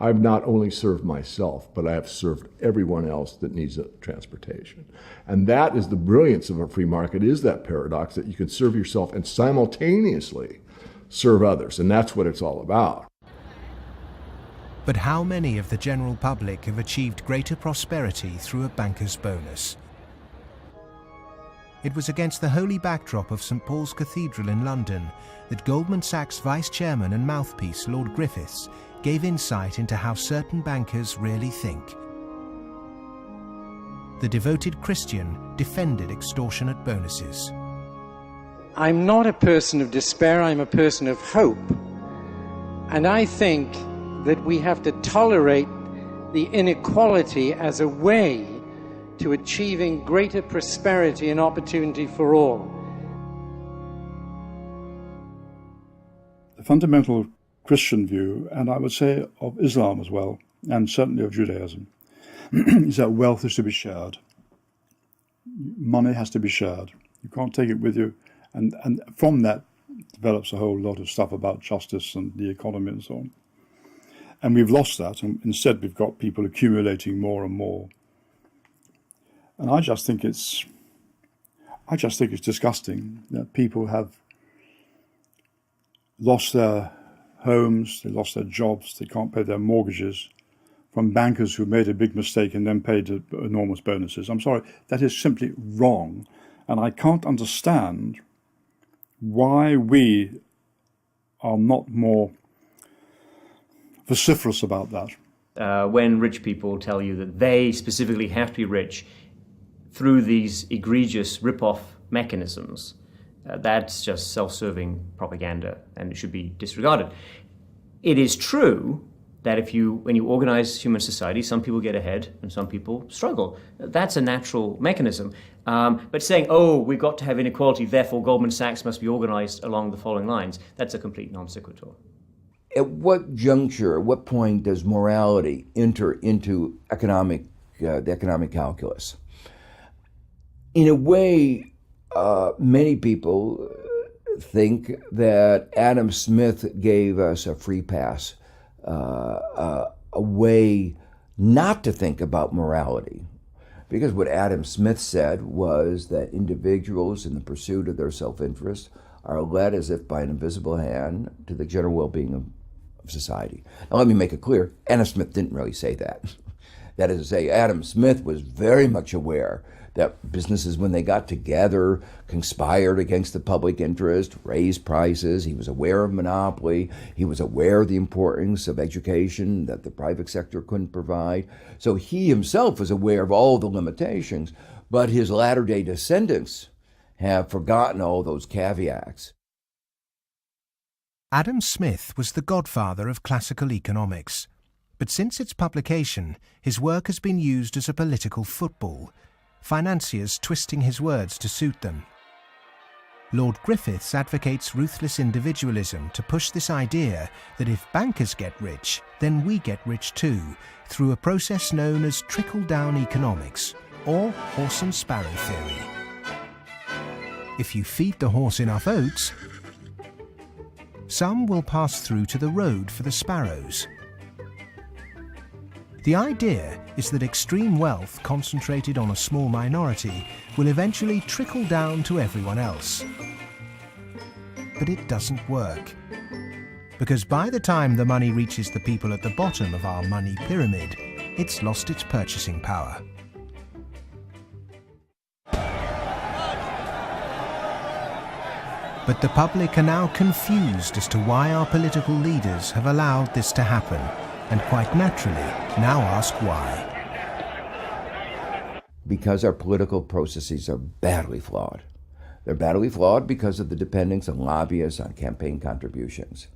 H: I've not only served myself, but I have served everyone else that needs transportation. And that is the brilliance of a free market, is that paradox that you can serve yourself and simultaneously serve others. And that's what it's all about.
F: But how many of the general public have achieved greater prosperity through a banker's bonus? It was against the holy backdrop of St. Paul's Cathedral in London that Goldman Sachs vice chairman and mouthpiece Lord Griffiths gave insight into how certain bankers really think. The devoted Christian defended extortionate bonuses.
V: I'm not a person of despair, I'm a person of hope. And I think that we have to tolerate the inequality as a way to achieving greater prosperity and opportunity for all.
W: The fundamental Christian view, and I would say of Islam as well, and certainly of Judaism, is that wealth is to be shared. money has to be shared. You can't take it with you. And from that develops a whole lot of stuff about justice and the economy and so on. And we've lost that, and instead we've got people accumulating more and more. And I just think it's disgusting that people have lost their homes, they lost their jobs, they can't pay their mortgages from bankers who made a big mistake and then paid enormous bonuses. I'm sorry, that is simply wrong. And I can't understand why we are not more vociferous about that.
K: When rich people tell you that they specifically have to be rich through these egregious rip-off mechanisms, that's just self-serving propaganda, and it should be disregarded. It is true that when you organize human society, some people get ahead and some people struggle. That's a natural mechanism. But saying, we've got to have inequality, therefore Goldman Sachs must be organized along the following lines, that's a complete non sequitur.
C: At what juncture, at what point does morality enter into the economic calculus? In a way, many people think that Adam Smith gave us a free pass, a way not to think about morality. Because what Adam Smith said was that individuals in the pursuit of their self-interest are led as if by an invisible hand to the general well-being of society. Now let me make it clear, Adam Smith didn't really say that. That is to say, Adam Smith was very much aware that businesses, when they got together, conspired against the public interest, raised prices. He was aware of monopoly. He was aware of the importance of education that the private sector couldn't provide. So he himself was aware of all the limitations, but his latter-day descendants have forgotten all those caveats.
F: Adam Smith was the godfather of classical economics, but since its publication, his work has been used as a political football, financiers twisting his words to suit them. Lord Griffiths advocates ruthless individualism to push this idea that if bankers get rich, then we get rich too, through a process known as trickle-down economics, or horse and sparrow theory. If you feed the horse enough oats, some will pass through to the road for the sparrows. The idea is that extreme wealth concentrated on a small minority will eventually trickle down to everyone else. But it doesn't work. Because by the time the money reaches the people at the bottom of our money pyramid, it's lost its purchasing power. But the public are now confused as to why our political leaders have allowed this to happen, and quite naturally now ask why.
C: Because our political processes are badly flawed. They're badly flawed because of the dependence on lobbyists, on campaign contributions.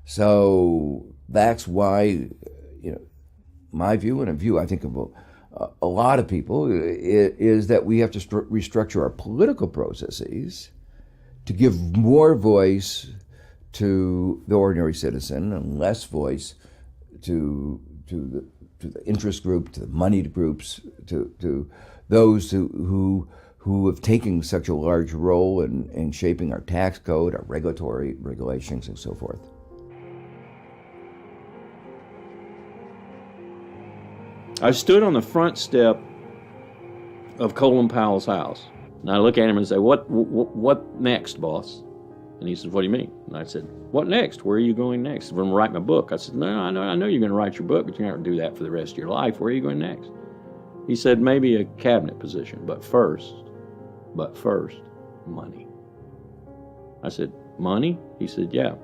C: So that's why, my view, and a view I think of a lot of people, is that we have to restructure our political processes to give more voice to the ordinary citizen and less voice to the interest group, to the moneyed groups, to those who have taken such a large role in shaping our tax code, our regulatory regulations, and so forth.
D: I stood on the front step of Colin Powell's house, and I look at him and say, "What next, boss?" And he said, "What do you mean?" And I said, "What next? Where are you going next?" "I'm going to write my book." I said, "No, I know you're going to write your book, but you're not going to do that for the rest of your life. Where are you going next?" He said, "Maybe a cabinet position, but first, money." I said, "Money?" He said, "Yeah,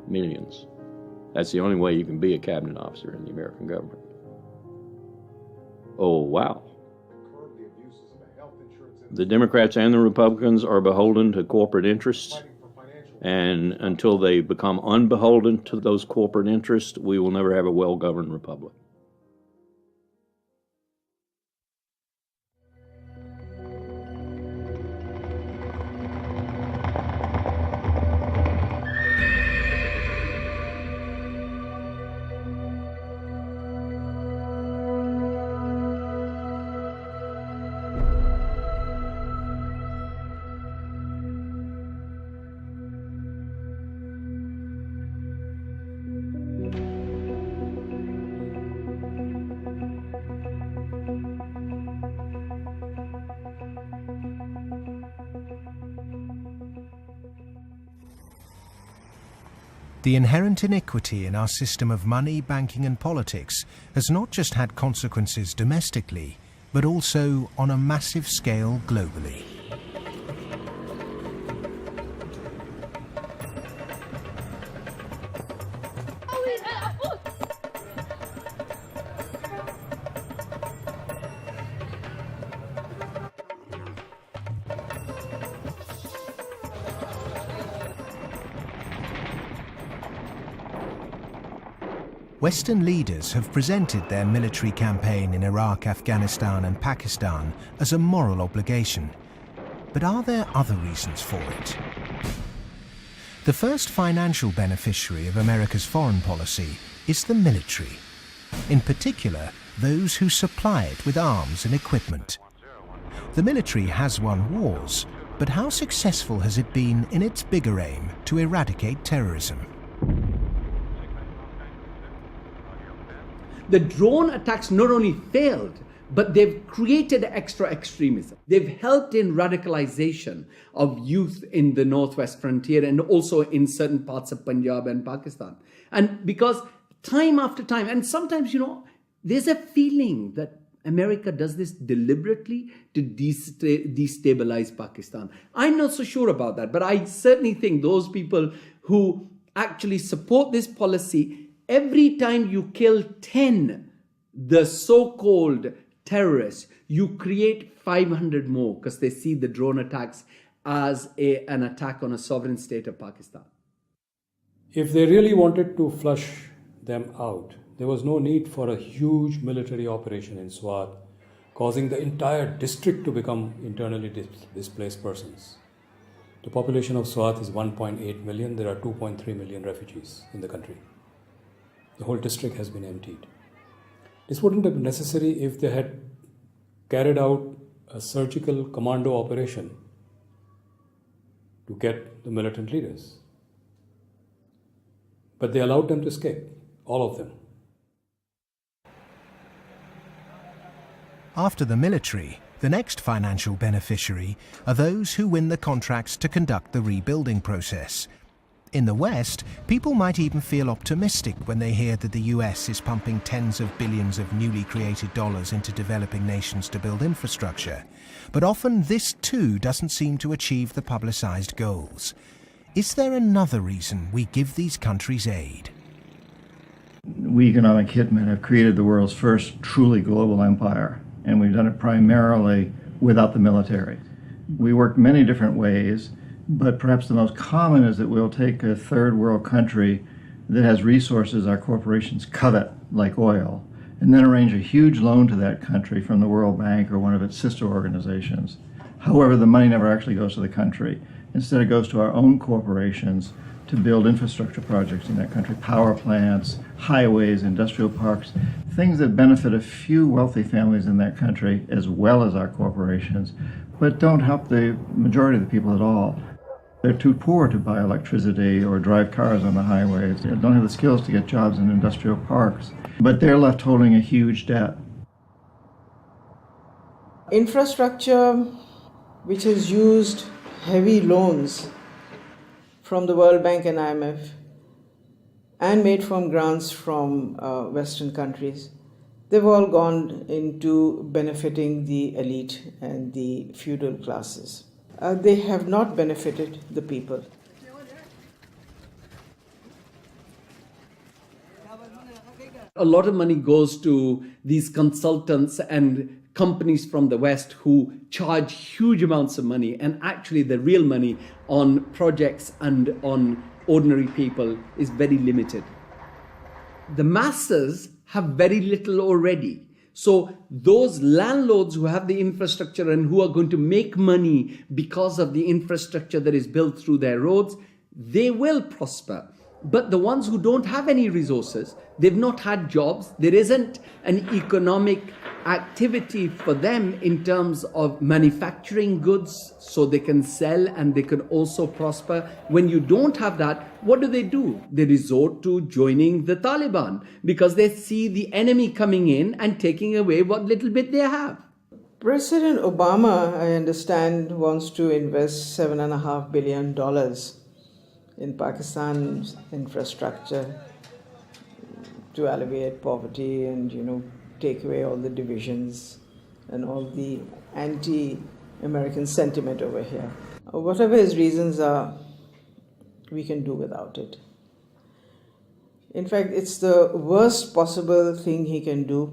D: millions. That's the only way you can be a cabinet officer in the American government." Oh, wow. The Democrats and the Republicans are beholden to corporate interests. And until they become unbeholden to those corporate interests, we will never have a well-governed republic.
F: The inherent iniquity in our system of money, banking and politics has not just had consequences domestically, but also on a massive scale globally. Western leaders have presented their military campaign in Iraq, Afghanistan and Pakistan as a moral obligation. But are there other reasons for it? The first financial beneficiary of America's foreign policy is the military. In particular, those who supply it with arms and equipment. The military has won wars, but how successful has it been in its bigger aim to eradicate terrorism?
J: The drone attacks not only failed, but they've created extra extremism. They've helped in radicalization of youth in the northwest frontier and also in certain parts of Punjab and Pakistan. And because time after time, and sometimes, there's a feeling that America does this deliberately to destabilize Pakistan. I'm not so sure about that, but I certainly think those people who actually support this policy, every time you kill 10, the so-called terrorists, you create 500 more because they see the drone attacks as an attack on a sovereign state of Pakistan.
L: If they really wanted to flush them out, there was no need for a huge military operation in Swat, causing the entire district to become internally displaced persons. The population of Swat is 1.8 million. There are 2.3 million refugees in the country. The whole district has been emptied. This wouldn't have been necessary if they had carried out a surgical commando operation to get the militant leaders. But they allowed them to escape, all of them.
F: After the military, the next financial beneficiary are those who win the contracts to conduct the rebuilding process. In the West, people might even feel optimistic when they hear that the US is pumping tens of billions of newly created dollars into developing nations to build infrastructure. But often this too doesn't seem to achieve the publicized goals. Is there another reason we give these countries aid?
I: We economic hitmen have created the world's first truly global empire, and we've done it primarily without the military. We work many different ways, but perhaps the most common is that we'll take a third world country that has resources our corporations covet, like oil, and then arrange a huge loan to that country from the World Bank or one of its sister organizations. However, the money never actually goes to the country. Instead, it goes to our own corporations to build infrastructure projects in that country, power plants, highways, industrial parks, things that benefit a few wealthy families in that country as well as our corporations, but don't help the majority of the people at all. They're too poor to buy electricity or drive cars on the highways. They don't have the skills to get jobs in industrial parks. But they're left holding a huge debt.
M: Infrastructure which has used heavy loans from the World Bank and IMF and made from grants from Western countries, they've all gone into benefiting the elite and the feudal classes. They have not benefited the people.
J: A lot of money goes to these consultants and companies from the West who charge huge amounts of money, and actually the real money on projects and on ordinary people is very limited. The masses have very little already. So those landlords who have the infrastructure and who are going to make money because of the infrastructure that is built through their roads, they will prosper. But the ones who don't have any resources, they've not had jobs, there isn't an economic activity for them in terms of manufacturing goods so they can sell and they can also prosper. When you don't have that, what do? They resort to joining the Taliban because they see the enemy coming in and taking away what little bit they have.
M: President Obama, I understand, wants to invest $7.5 billion in Pakistan's infrastructure to alleviate poverty and, take away all the divisions and all the anti-American sentiment over here. Whatever his reasons are, we can do without it. In fact, it's the worst possible thing he can do.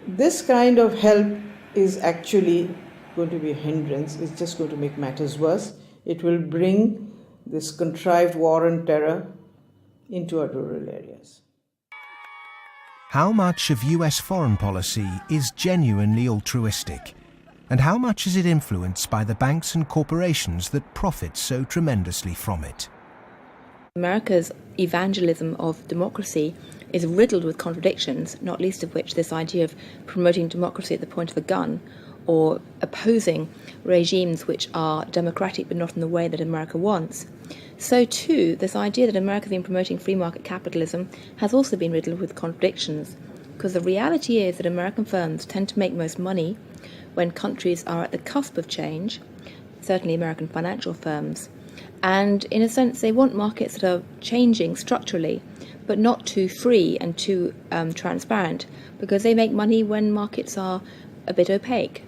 M: This kind of help is actually going to be a hindrance. It's just going to make matters worse. It will bring this contrived war and terror into our rural areas.
F: How much of US foreign policy is genuinely altruistic? And how much is it influenced by the banks and corporations that profit so tremendously from it?
E: America's evangelism of democracy is riddled with contradictions, not least of which this idea of promoting democracy at the point of a gun, or opposing regimes which are democratic but not in the way that America wants. So too, this idea that America has been promoting free market capitalism has also been riddled with contradictions, because the reality is that American firms tend to make most money when countries are at the cusp of change, certainly American financial firms. And in a sense, they want markets that are changing structurally, but not too free and too transparent, because they make money when markets are a bit opaque.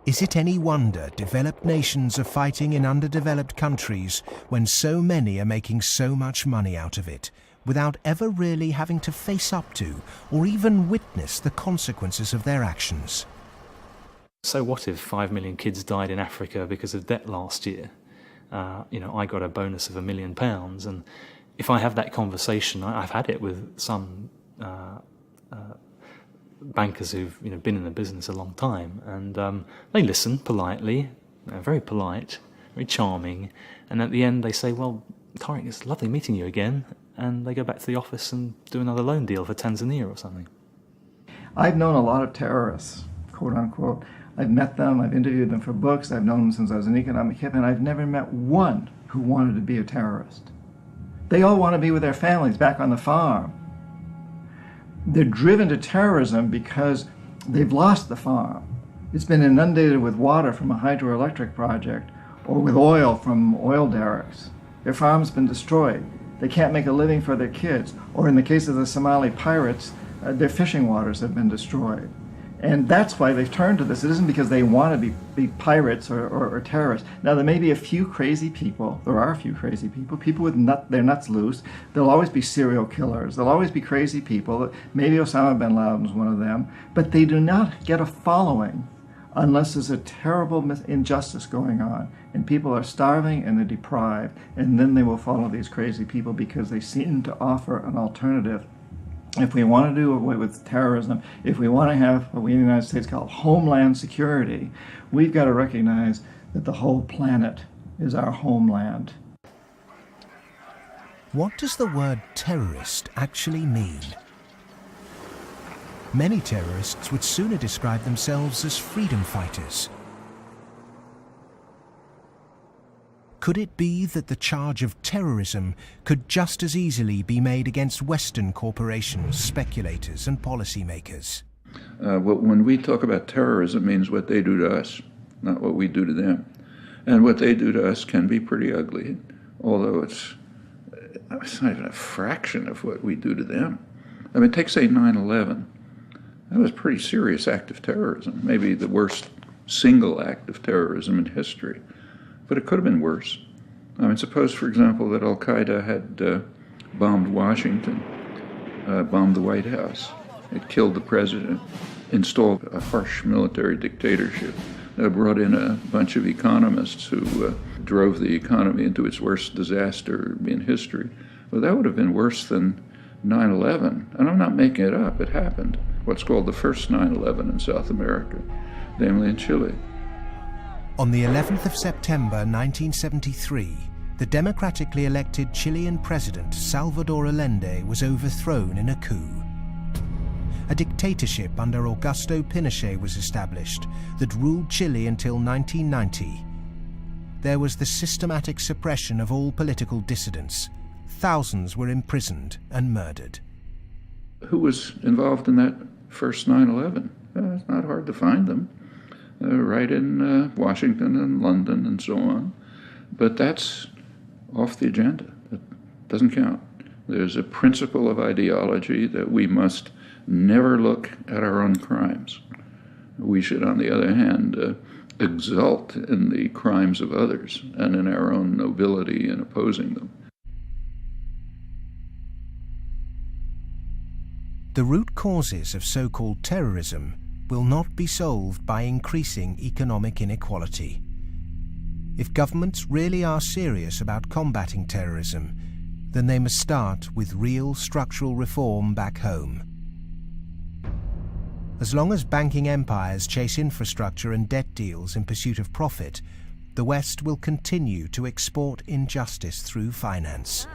F: Is it any wonder developed nations are fighting in underdeveloped countries when so many are making so much money out of it, without ever really having to face up to or even witness the consequences of their actions?
G: So what if 5 million kids died in Africa because of debt last year? I got a bonus of £1 million, and if I have that conversation, I've had it with some bankers who've been in the business a long time, and they listen politely, very polite, very charming, and at the end they say, "Well, Tariq, it's lovely meeting you again," and they go back to the office and do another loan deal for Tanzania or something.
I: I've known a lot of terrorists, quote unquote. I've met them, I've interviewed them for books, I've known them since I was an economic hip, and I've never met one who wanted to be a terrorist. They all want to be with their families back on the farm. They're driven to terrorism because they've lost the farm. It's been inundated with water from a hydroelectric project or with oil from oil derricks. Their farm's been destroyed. They can't make a living for their kids. Or in the case of the Somali pirates, their fishing waters have been destroyed. And that's why they've turned to this. It isn't because they want to be pirates or terrorists. Now, there may be a few crazy people. There are a few crazy people with their nuts loose. There'll always be serial killers. There'll always be crazy people. Maybe Osama bin Laden's one of them. But they do not get a following unless there's a terrible injustice going on. And people are starving and they're deprived. And then they will follow these crazy people because they seem to offer an alternative. If we want to do away with terrorism, if we want to have what we in the United States call homeland security, we've got to recognize that the whole planet is our homeland.
F: What does the word terrorist actually mean? Many terrorists would sooner describe themselves as freedom fighters. Could it be that the charge of terrorism could just as easily be made against Western corporations, speculators and policymakers?
A: When we talk about terrorism, it means what they do to us, not what we do to them. And what they do to us can be pretty ugly, although it's not even a fraction of what we do to them. I mean, take, say, 9/11. That was a pretty serious act of terrorism, maybe the worst single act of terrorism in history. But it could have been worse. I mean, suppose, for example, that Al-Qaeda had bombed Washington, bombed the White House. It killed the president, installed a harsh military dictatorship, brought in a bunch of economists who drove the economy into its worst disaster in history. Well, that would have been worse than 9/11. And I'm not making it up. It happened. What's called the first 9/11 in South America, namely in Chile.
F: On the 11th of September 1973, the democratically elected Chilean president Salvador Allende was overthrown in a coup. A dictatorship under Augusto Pinochet was established that ruled Chile until 1990. There was the systematic suppression of all political dissidents. Thousands were imprisoned and murdered.
A: Who was involved in that first 9/11? It's not hard to find them. Right in Washington and London and so on. But that's off the agenda. It doesn't count. There's a principle of ideology that we must never look at our own crimes. We should, on the other hand, exult in the crimes of others and in our own nobility in opposing them.
F: The root causes of so-called terrorism will not be solved by increasing economic inequality. If governments really are serious about combating terrorism, then they must start with real structural reform back home. As long as banking empires chase infrastructure and debt deals in pursuit of profit, the West will continue to export injustice through finance.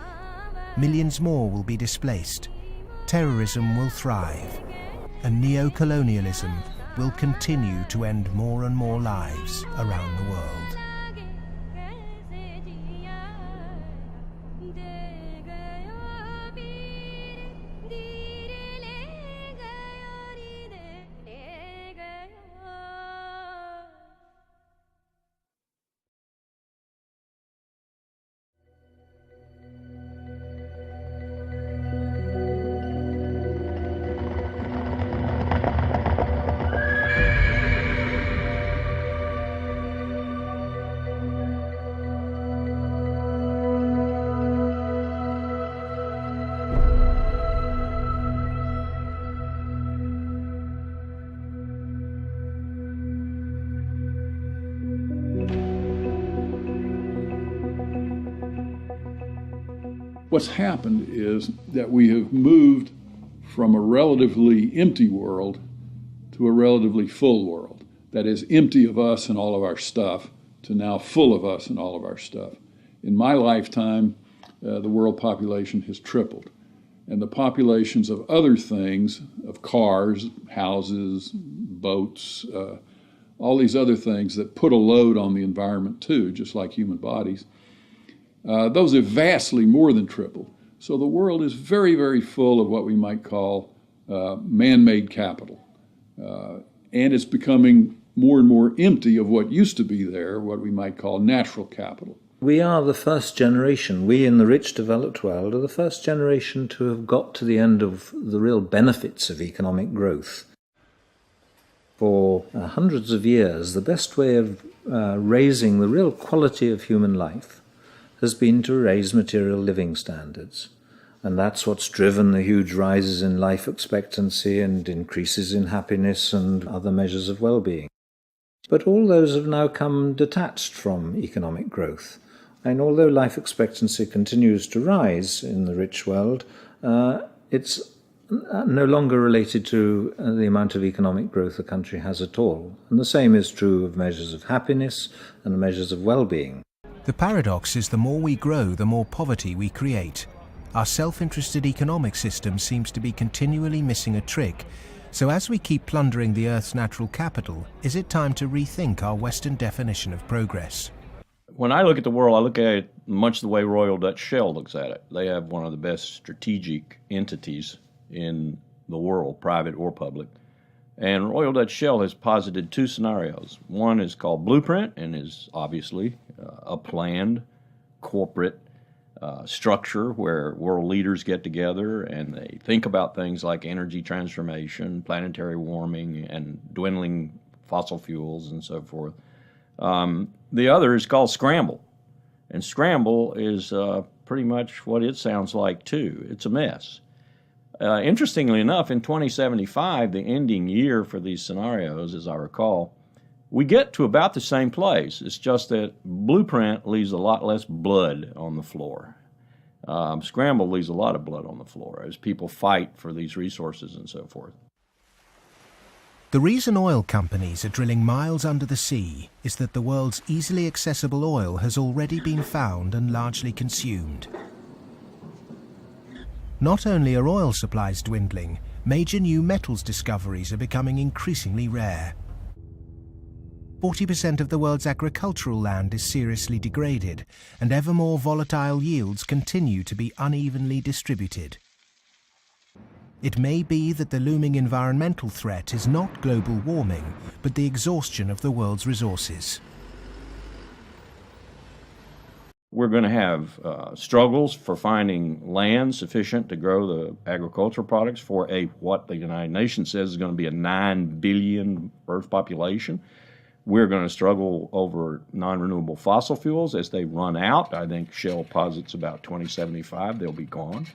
F: Millions more will be displaced, terrorism will thrive, and neo-colonialism will continue to end more and more lives around the world.
B: What's happened is that we have moved from a relatively empty world to a relatively full world. That is, empty of us and all of our stuff to now full of us and all of our stuff. In my lifetime, the world population has tripled. And the populations of other things, of cars, houses, boats, all these other things that put a load on the environment too, just like human bodies, those have vastly more than tripled. So the world is very, very full of what we might call man-made capital. And it's becoming more and more empty of what used to be there, what we might call natural capital.
N: We are the first generation, we in the rich developed world are the first generation to have got to the end of the real benefits of economic growth. For hundreds of years, the best way of raising the real quality of human life has been to raise material living standards. And that's what's driven the huge rises in life expectancy and increases in happiness and other measures of well-being. But all those have now come detached from economic growth. And although life expectancy continues to rise in the rich world, it's no longer related to the amount of economic growth a country has at all. And the same is true of measures of happiness and measures of well-being.
F: The paradox is the more we grow, the more poverty we create. Our self-interested economic system seems to be continually missing a trick. So as we keep plundering the Earth's natural capital, is it time to rethink our Western definition of progress?
D: When I look at the world, I look at it much the way Royal Dutch Shell looks at it. They have one of the best strategic entities in the world, private or public. And Royal Dutch Shell has posited two scenarios. One is called Blueprint and is obviously a planned corporate structure where world leaders get together and they think about things like energy transformation, planetary warming, and dwindling fossil fuels and so forth. The other is called Scramble. And Scramble is pretty much what it sounds like too. It's a mess. Interestingly enough, in 2075, the ending year for these scenarios, as I recall, we get to about the same place. It's just that Blueprint leaves a lot less blood on the floor. Scramble leaves a lot of blood on the floor as people fight for these resources and so forth.
F: The reason oil companies are drilling miles under the sea is that the world's easily accessible oil has already been found and largely consumed. Not only are oil supplies dwindling, major new metals discoveries are becoming increasingly rare. 40% of the world's agricultural land is seriously degraded, and ever more volatile yields continue to be unevenly distributed. It may be that the looming environmental threat is not global warming, but the exhaustion of the world's resources.
D: We're going to have struggles for finding land sufficient to grow the agricultural products for what the United Nations says is going to be a 9 billion Earth population. We're going to struggle over non-renewable fossil fuels as they run out. I think Shell posits about 2075 they'll be gone.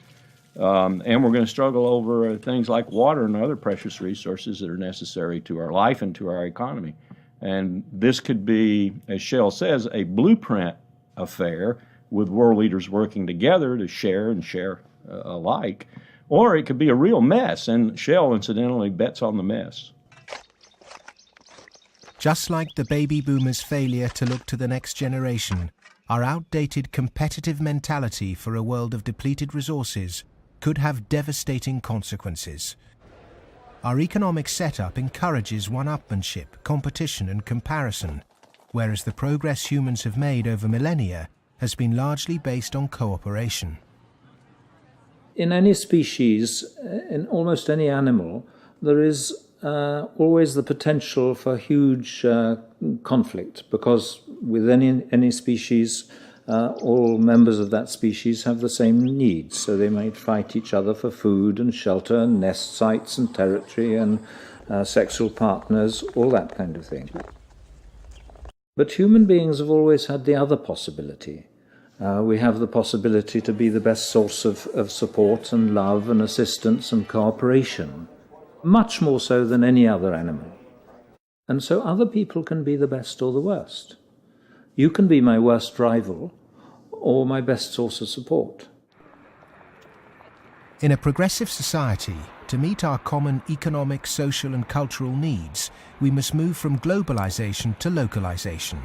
D: And we're going to struggle over things like water and other precious resources that are necessary to our life and to our economy. And this could be, as Shell says, a blueprint affair with world leaders working together to share and share alike. Or it could be a real mess, and Shell, incidentally, bets on the mess.
F: Just like the baby boomers' failure to look to the next generation, our outdated competitive mentality for a world of depleted resources could have devastating consequences. Our economic setup encourages one-upmanship, competition and comparison, whereas the progress humans have made over millennia has been largely based on cooperation.
N: In any species, in almost any animal, there is always the potential for huge conflict, because with any species, all members of that species have the same needs. So they might fight each other for food and shelter and nest sites and territory and sexual partners, all that kind of thing. But human beings have always had the other possibility. We have the possibility to be the best source of support and love and assistance and cooperation, much more so than any other animal. And so other people can be the best or the worst. You can be my worst rival or my best source of support.
F: In a progressive society, to meet our common economic, social and cultural needs, we must move from globalization to localization.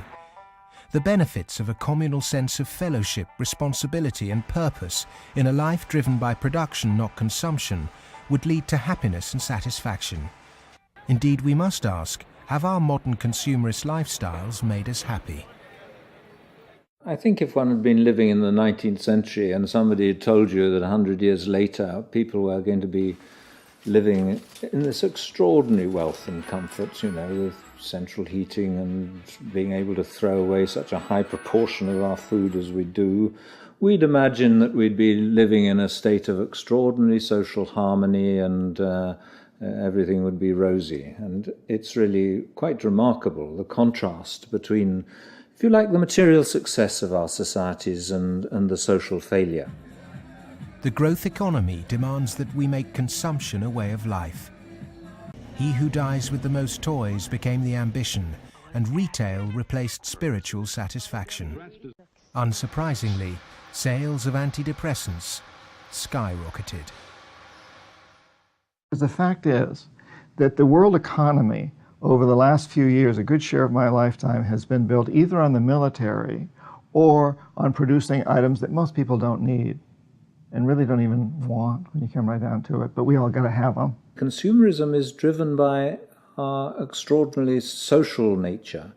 F: The benefits of a communal sense of fellowship, responsibility and purpose in a life driven by production, not consumption, would lead to happiness and satisfaction. Indeed, we must ask, have our modern consumerist lifestyles made us happy?
N: I think if one had been living in the 19th century and somebody had told you that 100 years later people were going to be living in this extraordinary wealth and comfort, with central heating and being able to throw away such a high proportion of our food as we do, we'd imagine that we'd be living in a state of extraordinary social harmony and everything would be rosy. And it's really quite remarkable, the contrast between, if you like, the material success of our societies and the social failure.
F: The growth economy demands that we make consumption a way of life. He who dies with the most toys became the ambition, and retail replaced spiritual satisfaction. Unsurprisingly, sales of antidepressants skyrocketed.
I: The fact is that the world economy over the last few years, a good share of my lifetime, has been built either on the military or on producing items that most people don't need and really don't even want when you come right down to it, but we all got to have them.
N: Consumerism is driven by our extraordinarily social nature,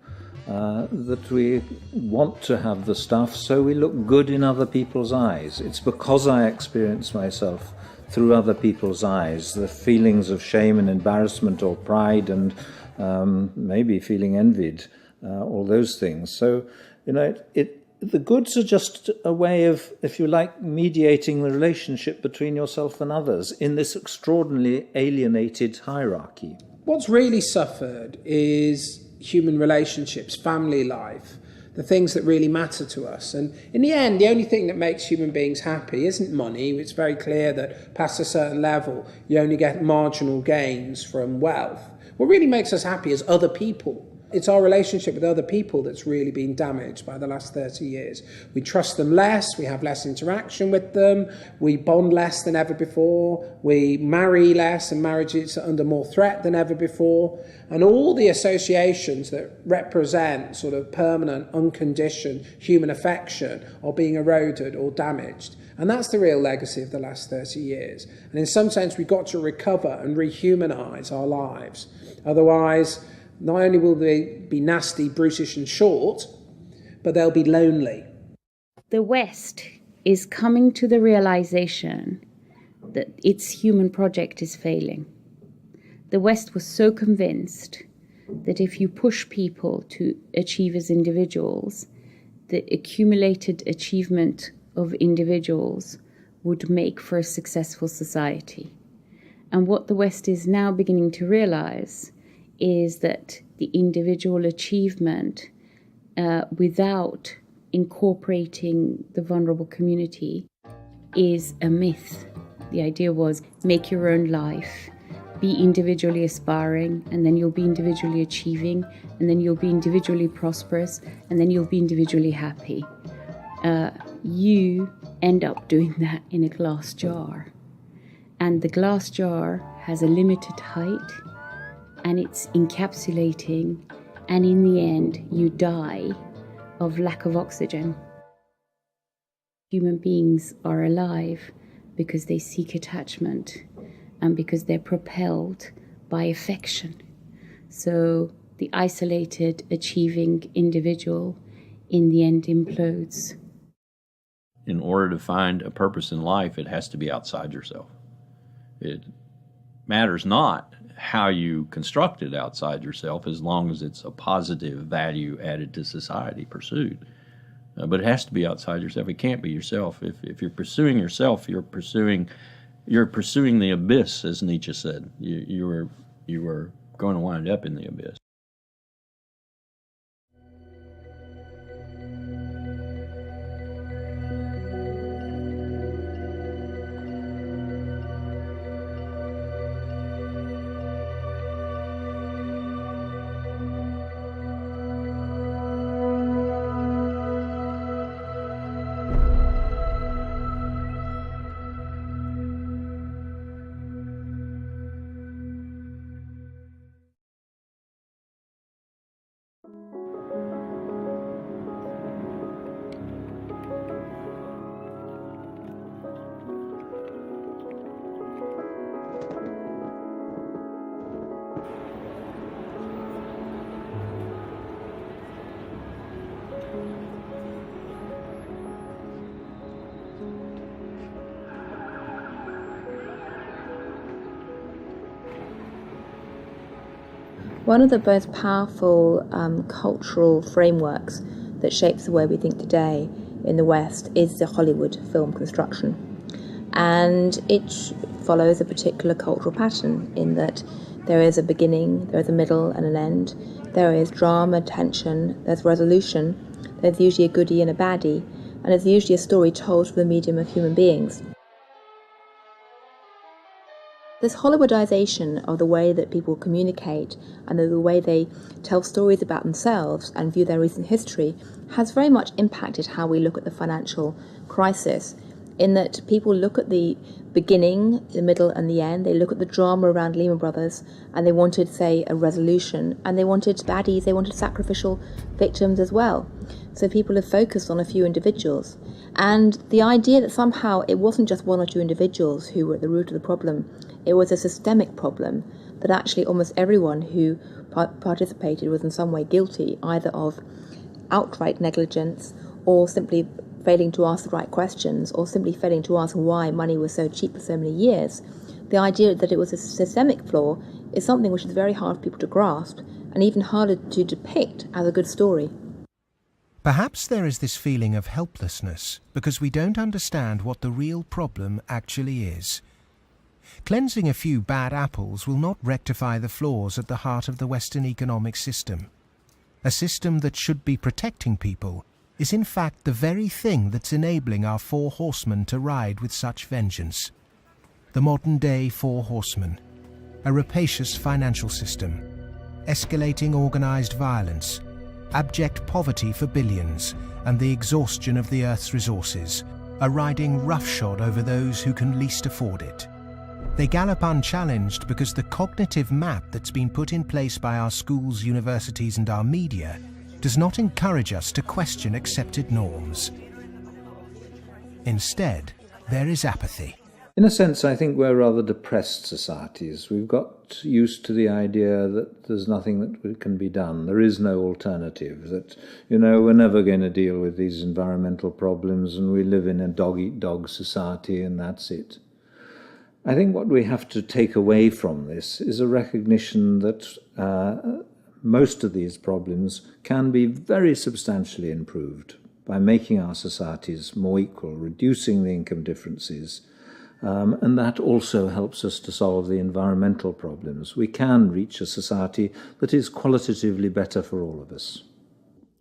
N: that we want to have the stuff so we look good in other people's eyes. It's because I experience myself through other people's eyes, the feelings of shame and embarrassment or pride and maybe feeling envied, all those things. So, the goods are just a way of, if you like, mediating the relationship between yourself and others in this extraordinarily alienated hierarchy.
O: What's really suffered is human relationships, family life, the things that really matter to us. And in the end, the only thing that makes human beings happy isn't money. It's very clear that past a certain level, you only get marginal gains from wealth. What really makes us happy is other people. It's our relationship with other people that's really been damaged by the last 30 years. We trust them less, we have less interaction with them, we bond less than ever before, we marry less and marriages are under more threat than ever before. And all the associations that represent sort of permanent, unconditioned human affection are being eroded or damaged. And that's the real legacy of the last 30 years. And in some sense, we've got to recover and rehumanize our lives. Otherwise, not only will they be nasty, brutish and short, but they'll be lonely.
Q: The West is coming to the realization that its human project is failing. The West was so convinced that if you push people to achieve as individuals, the accumulated achievement of individuals would make for a successful society. And what the West is now beginning to realize is that the individual achievement, without incorporating the vulnerable community, is a myth. The idea was make your own life, be individually aspiring, and then you'll be individually achieving, and then you'll be individually prosperous, and then you'll be individually happy. You end up doing that in a glass jar. And the glass jar has a limited height, and it's encapsulating, and in the end, you die of lack of oxygen. Human beings are alive because they seek attachment and because they're propelled by affection. So the isolated, achieving individual in the end implodes.
D: In order to find a purpose in life, it has to be outside yourself. It matters not how you construct it outside yourself, as long as it's a positive value added to society pursued. But it has to be outside yourself. It can't be yourself. If you're pursuing yourself, you're pursuing the abyss, as Nietzsche said. You are going to wind up in the abyss.
E: One of the most powerful cultural frameworks that shapes the way we think today in the West is the Hollywood film construction. And it follows a particular cultural pattern in that there is a beginning, there is a middle and an end, there is drama, tension, there's resolution, there's usually a goodie and a baddie, and there's usually a story told through the medium of human beings. This Hollywoodization of the way that people communicate and the way they tell stories about themselves and view their recent history has very much impacted how we look at the financial crisis, in that people look at the beginning, the middle and the end. They look at the drama around Lehman Brothers and they wanted, say, a resolution, and they wanted baddies, they wanted sacrificial victims as well. So people have focused on a few individuals. And the idea that somehow it wasn't just one or two individuals who were at the root of the problem, it was a systemic problem, that actually almost everyone who participated was in some way guilty, either of outright negligence or simply failing to ask the right questions or simply failing to ask why money was so cheap for so many years. The idea that it was a systemic flaw is something which is very hard for people to grasp and even harder to depict as a good story.
F: Perhaps there is this feeling of helplessness because we don't understand what the real problem actually is. Cleansing a few bad apples will not rectify the flaws at the heart of the Western economic system. A system that should be protecting people is in fact the very thing that's enabling our four horsemen to ride with such vengeance. The modern-day four horsemen: a rapacious financial system, escalating organised violence, abject poverty for billions, and the exhaustion of the Earth's resources, are riding roughshod over those who can least afford it. They gallop unchallenged because the cognitive map that's been put in place by our schools, universities, and our media does not encourage us to question accepted norms. Instead, there is apathy.
N: In a sense, I think we're rather depressed societies. We've got used to the idea that there's nothing that can be done. There is no alternative, that, we're never going to deal with these environmental problems and we live in a dog-eat-dog society and that's it. I think what we have to take away from this is a recognition that most of these problems can be very substantially improved by making our societies more equal, reducing the income differences, and that also helps us to solve the environmental problems. We can reach a society that is qualitatively better for all of us.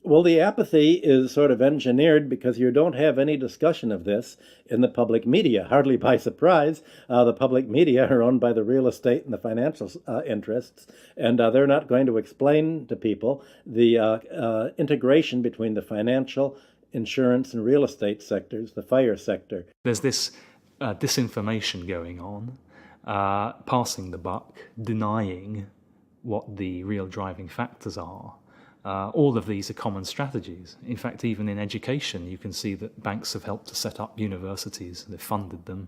P: Well, the apathy is sort of engineered because you don't have any discussion of this in the public media, hardly by surprise. The public media are owned by the real estate and the financial interests, and they're not going to explain to people the integration between the financial, insurance, and real estate sectors, the fire sector.
G: There's this disinformation going on, passing the buck, denying what the real driving factors are. All of these are common strategies. In fact, even in education, you can see that banks have helped to set up universities. They've funded them.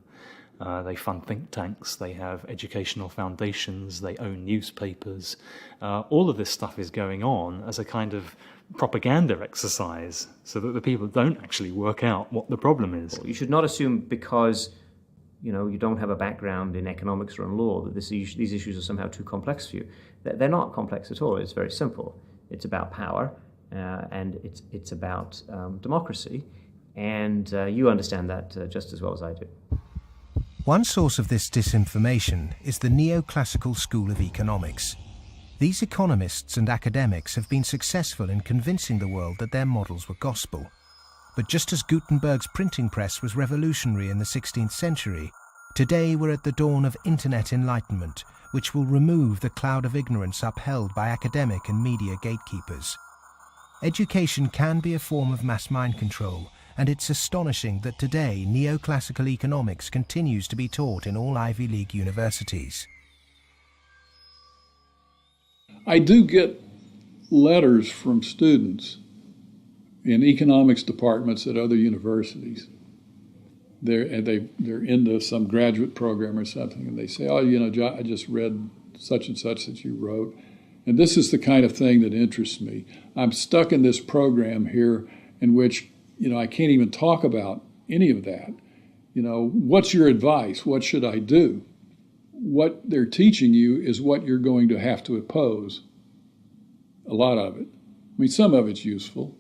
G: They fund think tanks. They have educational foundations. They own newspapers. All of this stuff is going on as a kind of propaganda exercise so that the people don't actually work out what the problem is.
K: You should not assume because you don't have a background in economics or in law that these issues are somehow too complex for you. They're not complex at all. It's very simple. It's about power, and it's about democracy, and you understand that just as well as I do.
F: One source of this disinformation is the neoclassical school of economics. These economists and academics have been successful in convincing the world that their models were gospel. But just as Gutenberg's printing press was revolutionary in the 16th century, today we're at the dawn of internet enlightenment, which will remove the cloud of ignorance upheld by academic and media gatekeepers. Education can be a form of mass mind control, and it's astonishing that today neoclassical economics continues to be taught in all Ivy League universities.
B: I do get letters from students in economics departments at other universities. They're into some graduate program or something, and they say, I just read such and such that you wrote, and this is the kind of thing that interests me. I'm stuck in this program here in which, I can't even talk about any of that. What's your advice? What should I do? What they're teaching you is what you're going to have to oppose. A lot of it. I mean, some of it's useful.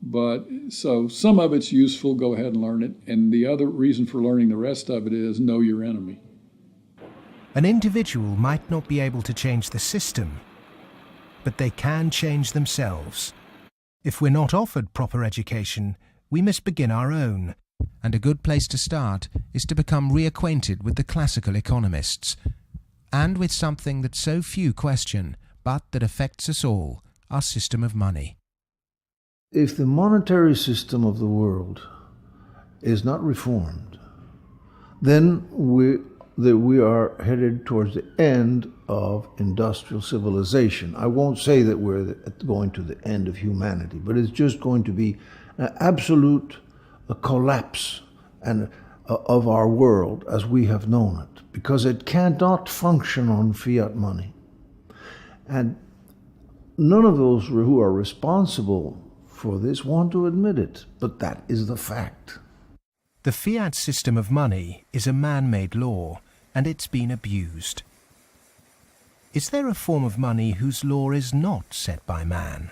B: But so some of it's useful, go ahead and learn it. And the other reason for learning the rest of it is know your enemy.
F: An individual might not be able to change the system, but they can change themselves. If we're not offered proper education, we must begin our own. And a good place to start is to become reacquainted with the classical economists, and with something that so few question, but that affects us all, our system of money.
R: If the monetary system of the world is not reformed, then we are headed towards the end of industrial civilization. I won't say that we're going to the end of humanity, but it's just going to be an absolute collapse of our world as we have known it, because it cannot function on fiat money. And none of those who are responsible for this want to admit it, but that is the fact.
F: The fiat system of money is a man-made law, and it's been abused. Is there a form of money whose law is not set by man?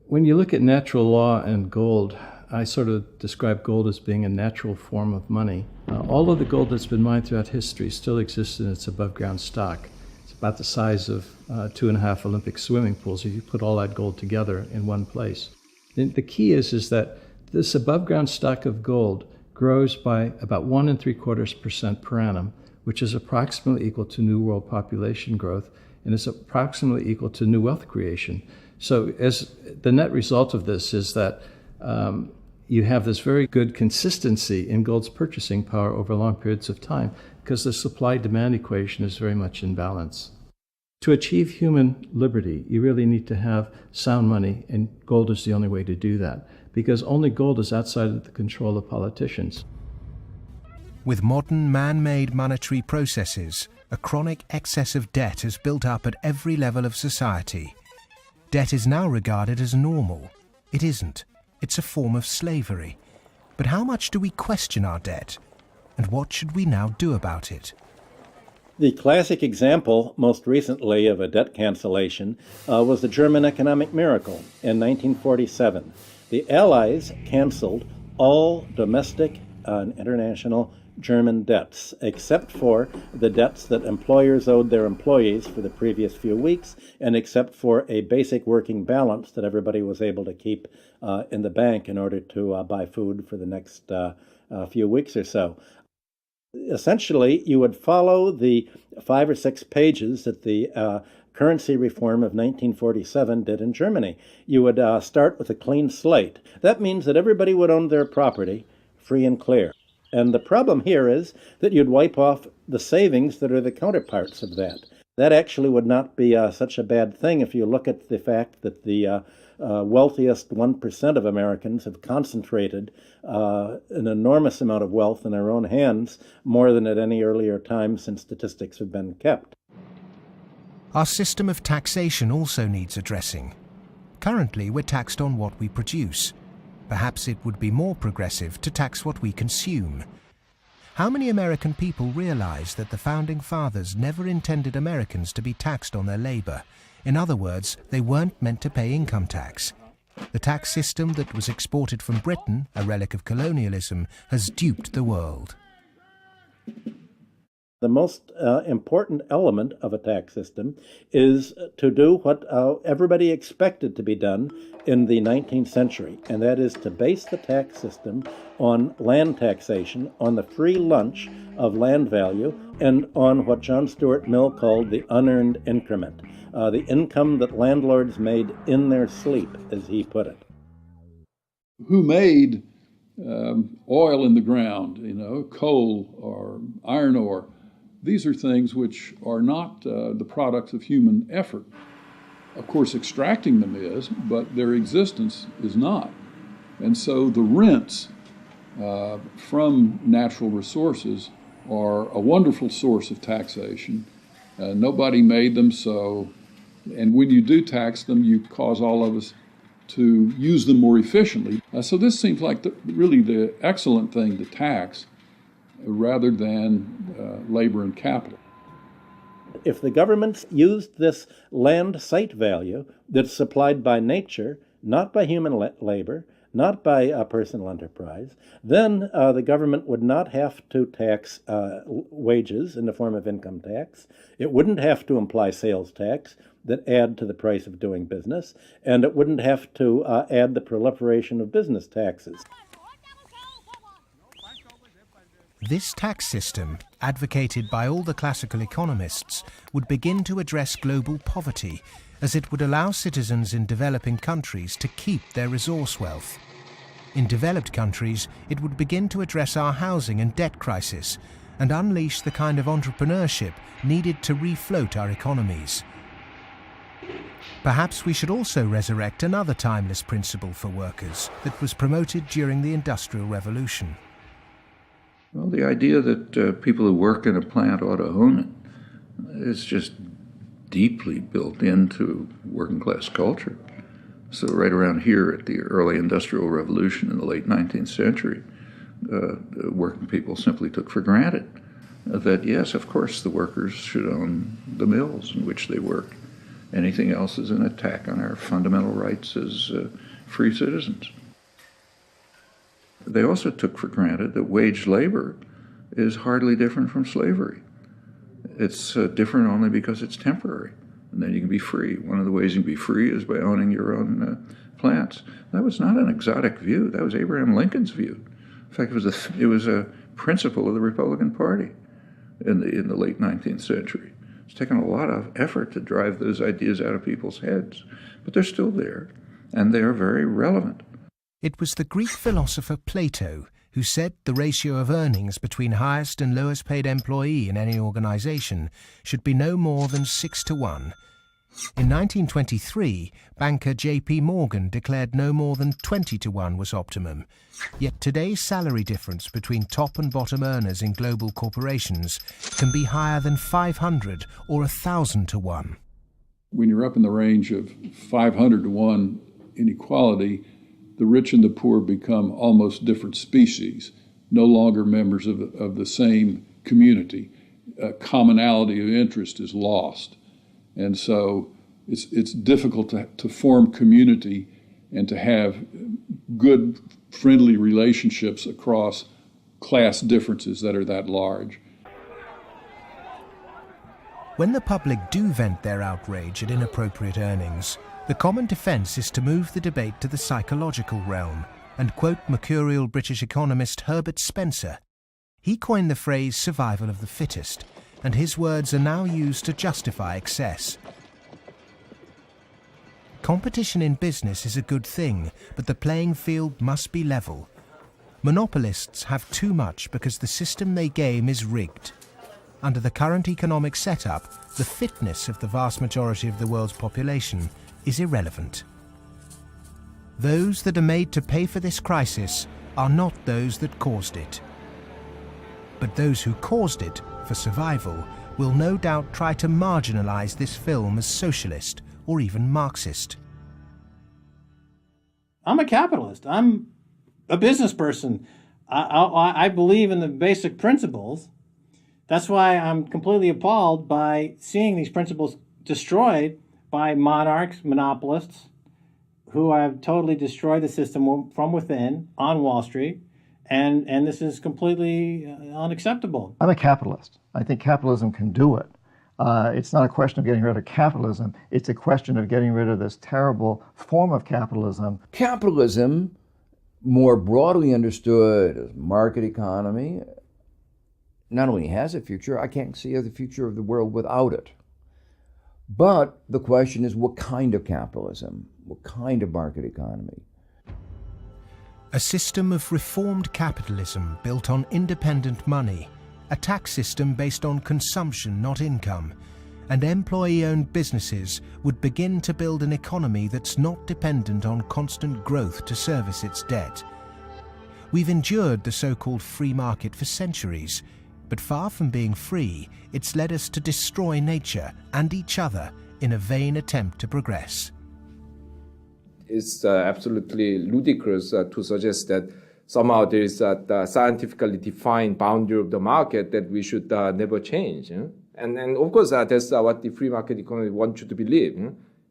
I: When you look at natural law and gold, I sort of describe gold as being a natural form of money. All of the gold that's been mined throughout history still exists in its above-ground stock. It's about the size of 2.5 Olympic swimming pools if you put all that gold together in one place. The key is that this above-ground stock of gold grows by about 1 3/4% per annum, which is approximately equal to new world population growth, and is approximately equal to new wealth creation. So as the net result of this is that you have this very good consistency in gold's purchasing power over long periods of time, because the supply-demand equation is very much in balance. To achieve human liberty, you really need to have sound money, and gold is the only way to do that, because only gold is outside of the control of politicians.
F: With modern man-made monetary processes, a chronic excess of debt has built up at every level of society. Debt is now regarded as normal. It isn't. It's a form of slavery. But how much do we question our debt? And what should we now do about it?
P: The classic example, most recently, of a debt cancellation was the German economic miracle in 1947. The Allies canceled all domestic and international German debts, except for the debts that employers owed their employees for the previous few weeks, and except for a basic working balance that everybody was able to keep in the bank in order to buy food for the next few weeks or so. Essentially, you would follow the 5 or 6 pages that the currency reform of 1947 did in Germany. You would start with a clean slate. That means that everybody would own their property free and clear. And the problem here is that you'd wipe off the savings that are the counterparts of that. That actually would not be such a bad thing if you look at the fact that the wealthiest 1% of Americans have concentrated an enormous amount of wealth in their own hands, more than at any earlier time since statistics have been kept.
F: Our system of taxation also needs addressing. Currently, we're taxed on what we produce. Perhaps it would be more progressive to tax what we consume. How many American people realize that the Founding Fathers never intended Americans to be taxed on their labor? In other words, they weren't meant to pay income tax. The tax system that was exported from Britain, a relic of colonialism, has duped the world.
P: The most important element of a tax system is to do what everybody expected to be done in the 19th century, and that is to base the tax system on land taxation, on the free lunch of land value, and on what John Stuart Mill called the unearned increment, the income that landlords made in their sleep, as he put it.
B: Who made oil in the ground, coal or iron ore? These are things which are not the products of human effort. Of course, extracting them is, but their existence is not. And so the rents from natural resources are a wonderful source of taxation. Nobody made them, and when you do tax them, you cause all of us to use them more efficiently. So this seems like really the excellent thing to tax, rather than labor and capital.
P: If the governments used this land site value that's supplied by nature, not by human labor, not by personal enterprise, then the government would not have to tax wages in the form of income tax. It wouldn't have to imply sales tax that add to the price of doing business, and it wouldn't have to add the proliferation of business taxes.
F: This tax system, advocated by all the classical economists, would begin to address global poverty, as it would allow citizens in developing countries to keep their resource wealth. In developed countries, it would begin to address our housing and debt crisis and unleash the kind of entrepreneurship needed to refloat our economies. Perhaps we should also resurrect another timeless principle for workers that was promoted during the Industrial Revolution.
A: Well, the idea that people who work in a plant ought to own it is just deeply built into working class culture. So right around here at the early Industrial Revolution in the late 19th century, the working people simply took for granted that, yes, of course, the workers should own the mills in which they work. Anything else is an attack on our fundamental rights as free citizens. They also took for granted that wage labor is hardly different from slavery. It's different only because it's temporary, and then you can be free. One of the ways you can be free is by owning your own plants. That was not an exotic view. That was Abraham Lincoln's view. In fact, it was a principle of the Republican Party in the late 19th century. It's taken a lot of effort to drive those ideas out of people's heads, but they're still there, and they are very relevant.
F: It was the Greek philosopher Plato who said the ratio of earnings between highest and lowest paid employee in any organization should be no more than 6-to-1. In 1923, banker J.P. Morgan declared no more than 20-to-1 was optimum. Yet today's salary difference between top and bottom earners in global corporations can be higher than 500 or 1,000-to-1.
B: When you're up in the range of 500-to-1 inequality, the rich and the poor become almost different species, no longer members of the same community. commonality of interest is lost. And so it's difficult to form community and to have good, friendly relationships across class differences that are that large.
F: When the public do vent their outrage at inappropriate earnings, the common defence is to move the debate to the psychological realm and quote mercurial British economist Herbert Spencer. He coined the phrase survival of the fittest, and his words are now used to justify excess. Competition in business is a good thing, but the playing field must be level. Monopolists have too much because the system they game is rigged. Under the current economic setup, the fitness of the vast majority of the world's population is irrelevant. Those that are made to pay for this crisis are not those that caused it. But those who caused it, for survival, will no doubt try to marginalize this film as socialist or even Marxist.
P: I'm a capitalist. I'm a business person. I believe in the basic principles. That's why I'm completely appalled by seeing these principles destroyed by monarchs, monopolists, who have totally destroyed the system from within on Wall Street, and this is completely unacceptable.
I: I'm a capitalist. I think capitalism can do it. It's not a question of getting rid of capitalism. It's a question of getting rid of this terrible form of capitalism.
C: Capitalism, more broadly understood as market economy, not only has a future, I can't see the future of the world without it. But the question is, what kind of capitalism? What kind of market economy?
F: A system of reformed capitalism built on independent money, a tax system based on consumption, not income, and employee-owned businesses would begin to build an economy that's not dependent on constant growth to service its debt. We've endured the so-called free market for centuries, but far from being free, it's led us to destroy nature and each other in a vain attempt to progress.
S: It's absolutely ludicrous to suggest that somehow there is a scientifically defined boundary of the market that we should never change. And of course, that's what the free market economy wants you to believe.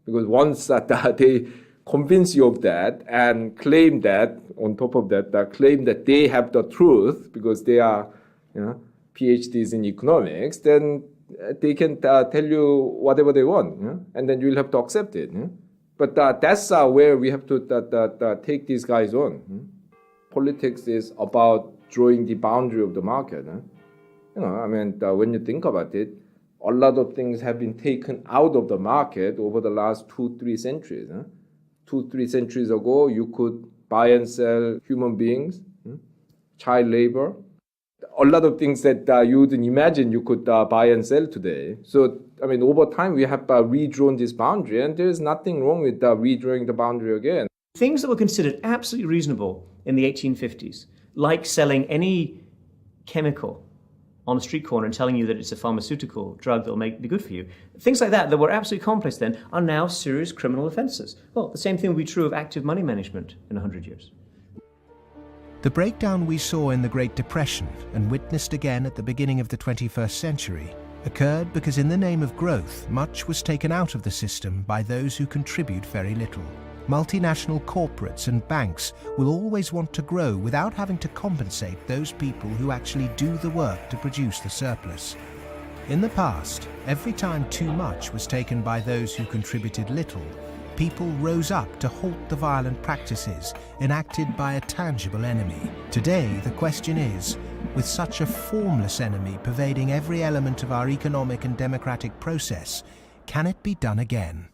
S: Because once they convince you of that and claim that, on top of that, claim that they have the truth because they are, PhDs in economics, then they can tell you whatever they want, and then you'll have to accept it. But that's where we have to take these guys on. Politics is about drawing the boundary of the market. When you think about it, a lot of things have been taken out of the market over the last 2-3 centuries. 2-3 centuries ago, you could buy and sell human beings, child labor. A lot of things that you wouldn't imagine you could buy and sell today. So, over time, we have redrawn this boundary, and there's nothing wrong with redrawing the boundary again.
K: Things that were considered absolutely reasonable in the 1850s, like selling any chemical on a street corner and telling you that it's a pharmaceutical drug that will be good for you, things like that were absolutely commonplace then, are now serious criminal offences. Well, the same thing will be true of active money management in 100 years.
F: The breakdown we saw in the Great Depression and witnessed again at the beginning of the 21st century occurred because in the name of growth, much was taken out of the system by those who contribute very little. Multinational corporates and banks will always want to grow without having to compensate those people who actually do the work to produce the surplus. In the past, every time too much was taken by those who contributed little, people rose up to halt the violent practices enacted by a tangible enemy. Today, the question is, with such a formless enemy pervading every element of our economic and democratic process, can it be done again?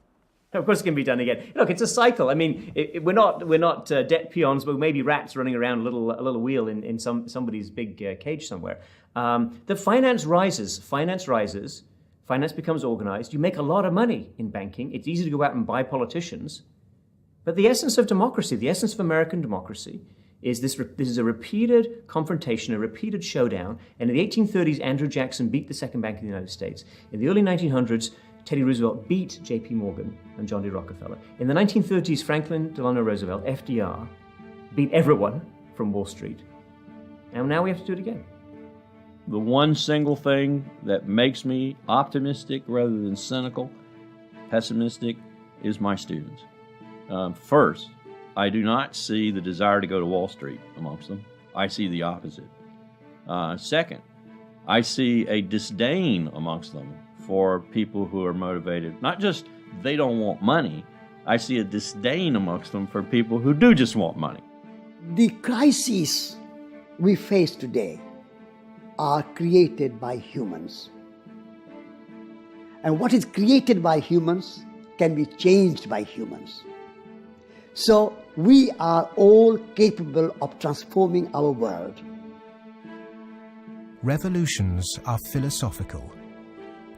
K: Of course it can be done again. Look, it's a cycle. We're not debt peons, but maybe rats running around a little wheel in somebody's big cage somewhere. The finance rises. Finance becomes organized. You make a lot of money in banking. It's easy to go out and buy politicians. But the essence of democracy, the essence of American democracy, is this is a repeated confrontation, a repeated showdown. And in the 1830s, Andrew Jackson beat the second bank of the United States. In the early 1900s, Teddy Roosevelt beat J.P. Morgan and John D. Rockefeller. In the 1930s, Franklin Delano Roosevelt, FDR, beat everyone from Wall Street. And now we have to do it again.
D: the one single thing that makes me optimistic rather than cynical, pessimistic, is my students. First, I do not see the desire to go to Wall Street amongst them. I see the opposite. Second, I see a disdain amongst them for people who are motivated. Not just they don't want money, I see a disdain amongst them for people who do just want money.
H: The crises we face today are created by humans. And what is created by humans can be changed by humans. So we are all capable of transforming our world.
F: Revolutions are philosophical.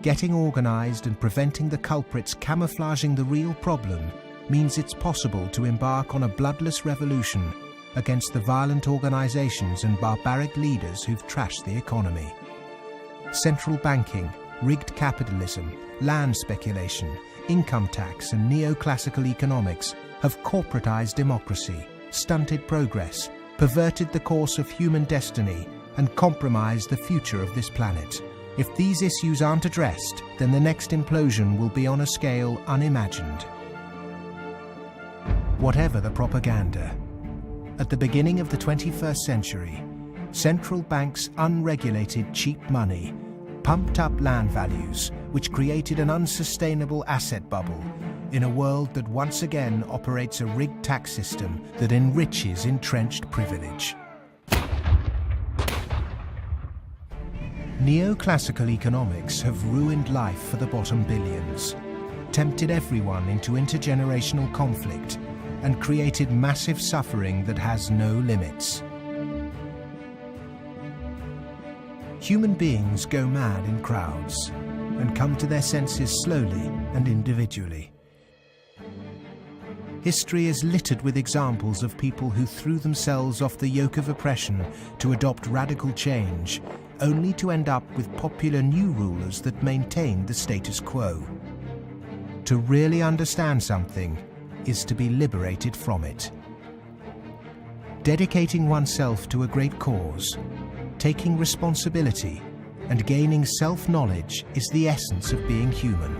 F: Getting organized and preventing the culprits camouflaging the real problem means it's possible to embark on a bloodless revolution against the violent organizations and barbaric leaders who've trashed the economy. Central banking, rigged capitalism, land speculation, income tax and neoclassical economics have corporatized democracy, stunted progress, perverted the course of human destiny and compromised the future of this planet. If these issues aren't addressed, then the next implosion will be on a scale unimagined. Whatever the propaganda, at the beginning of the 21st century, central banks' unregulated cheap money pumped up land values, which created an unsustainable asset bubble in a world that once again operates a rigged tax system that enriches entrenched privilege. Neoclassical economics have ruined life for the bottom billions, tempted everyone into intergenerational conflict, and created massive suffering that has no limits. Human beings go mad in crowds and come to their senses slowly and individually. History is littered with examples of people who threw themselves off the yoke of oppression to adopt radical change, only to end up with popular new rulers that maintain the status quo. To really understand something is to be liberated from it. Dedicating oneself to a great cause, taking responsibility, and gaining self-knowledge is the essence of being human.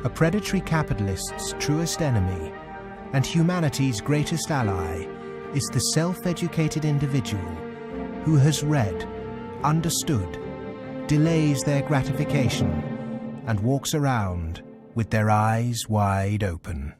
F: A predatory capitalist's truest enemy and humanity's greatest ally is the self-educated individual who has read, understood, delays their gratification, and walks around with their eyes wide open.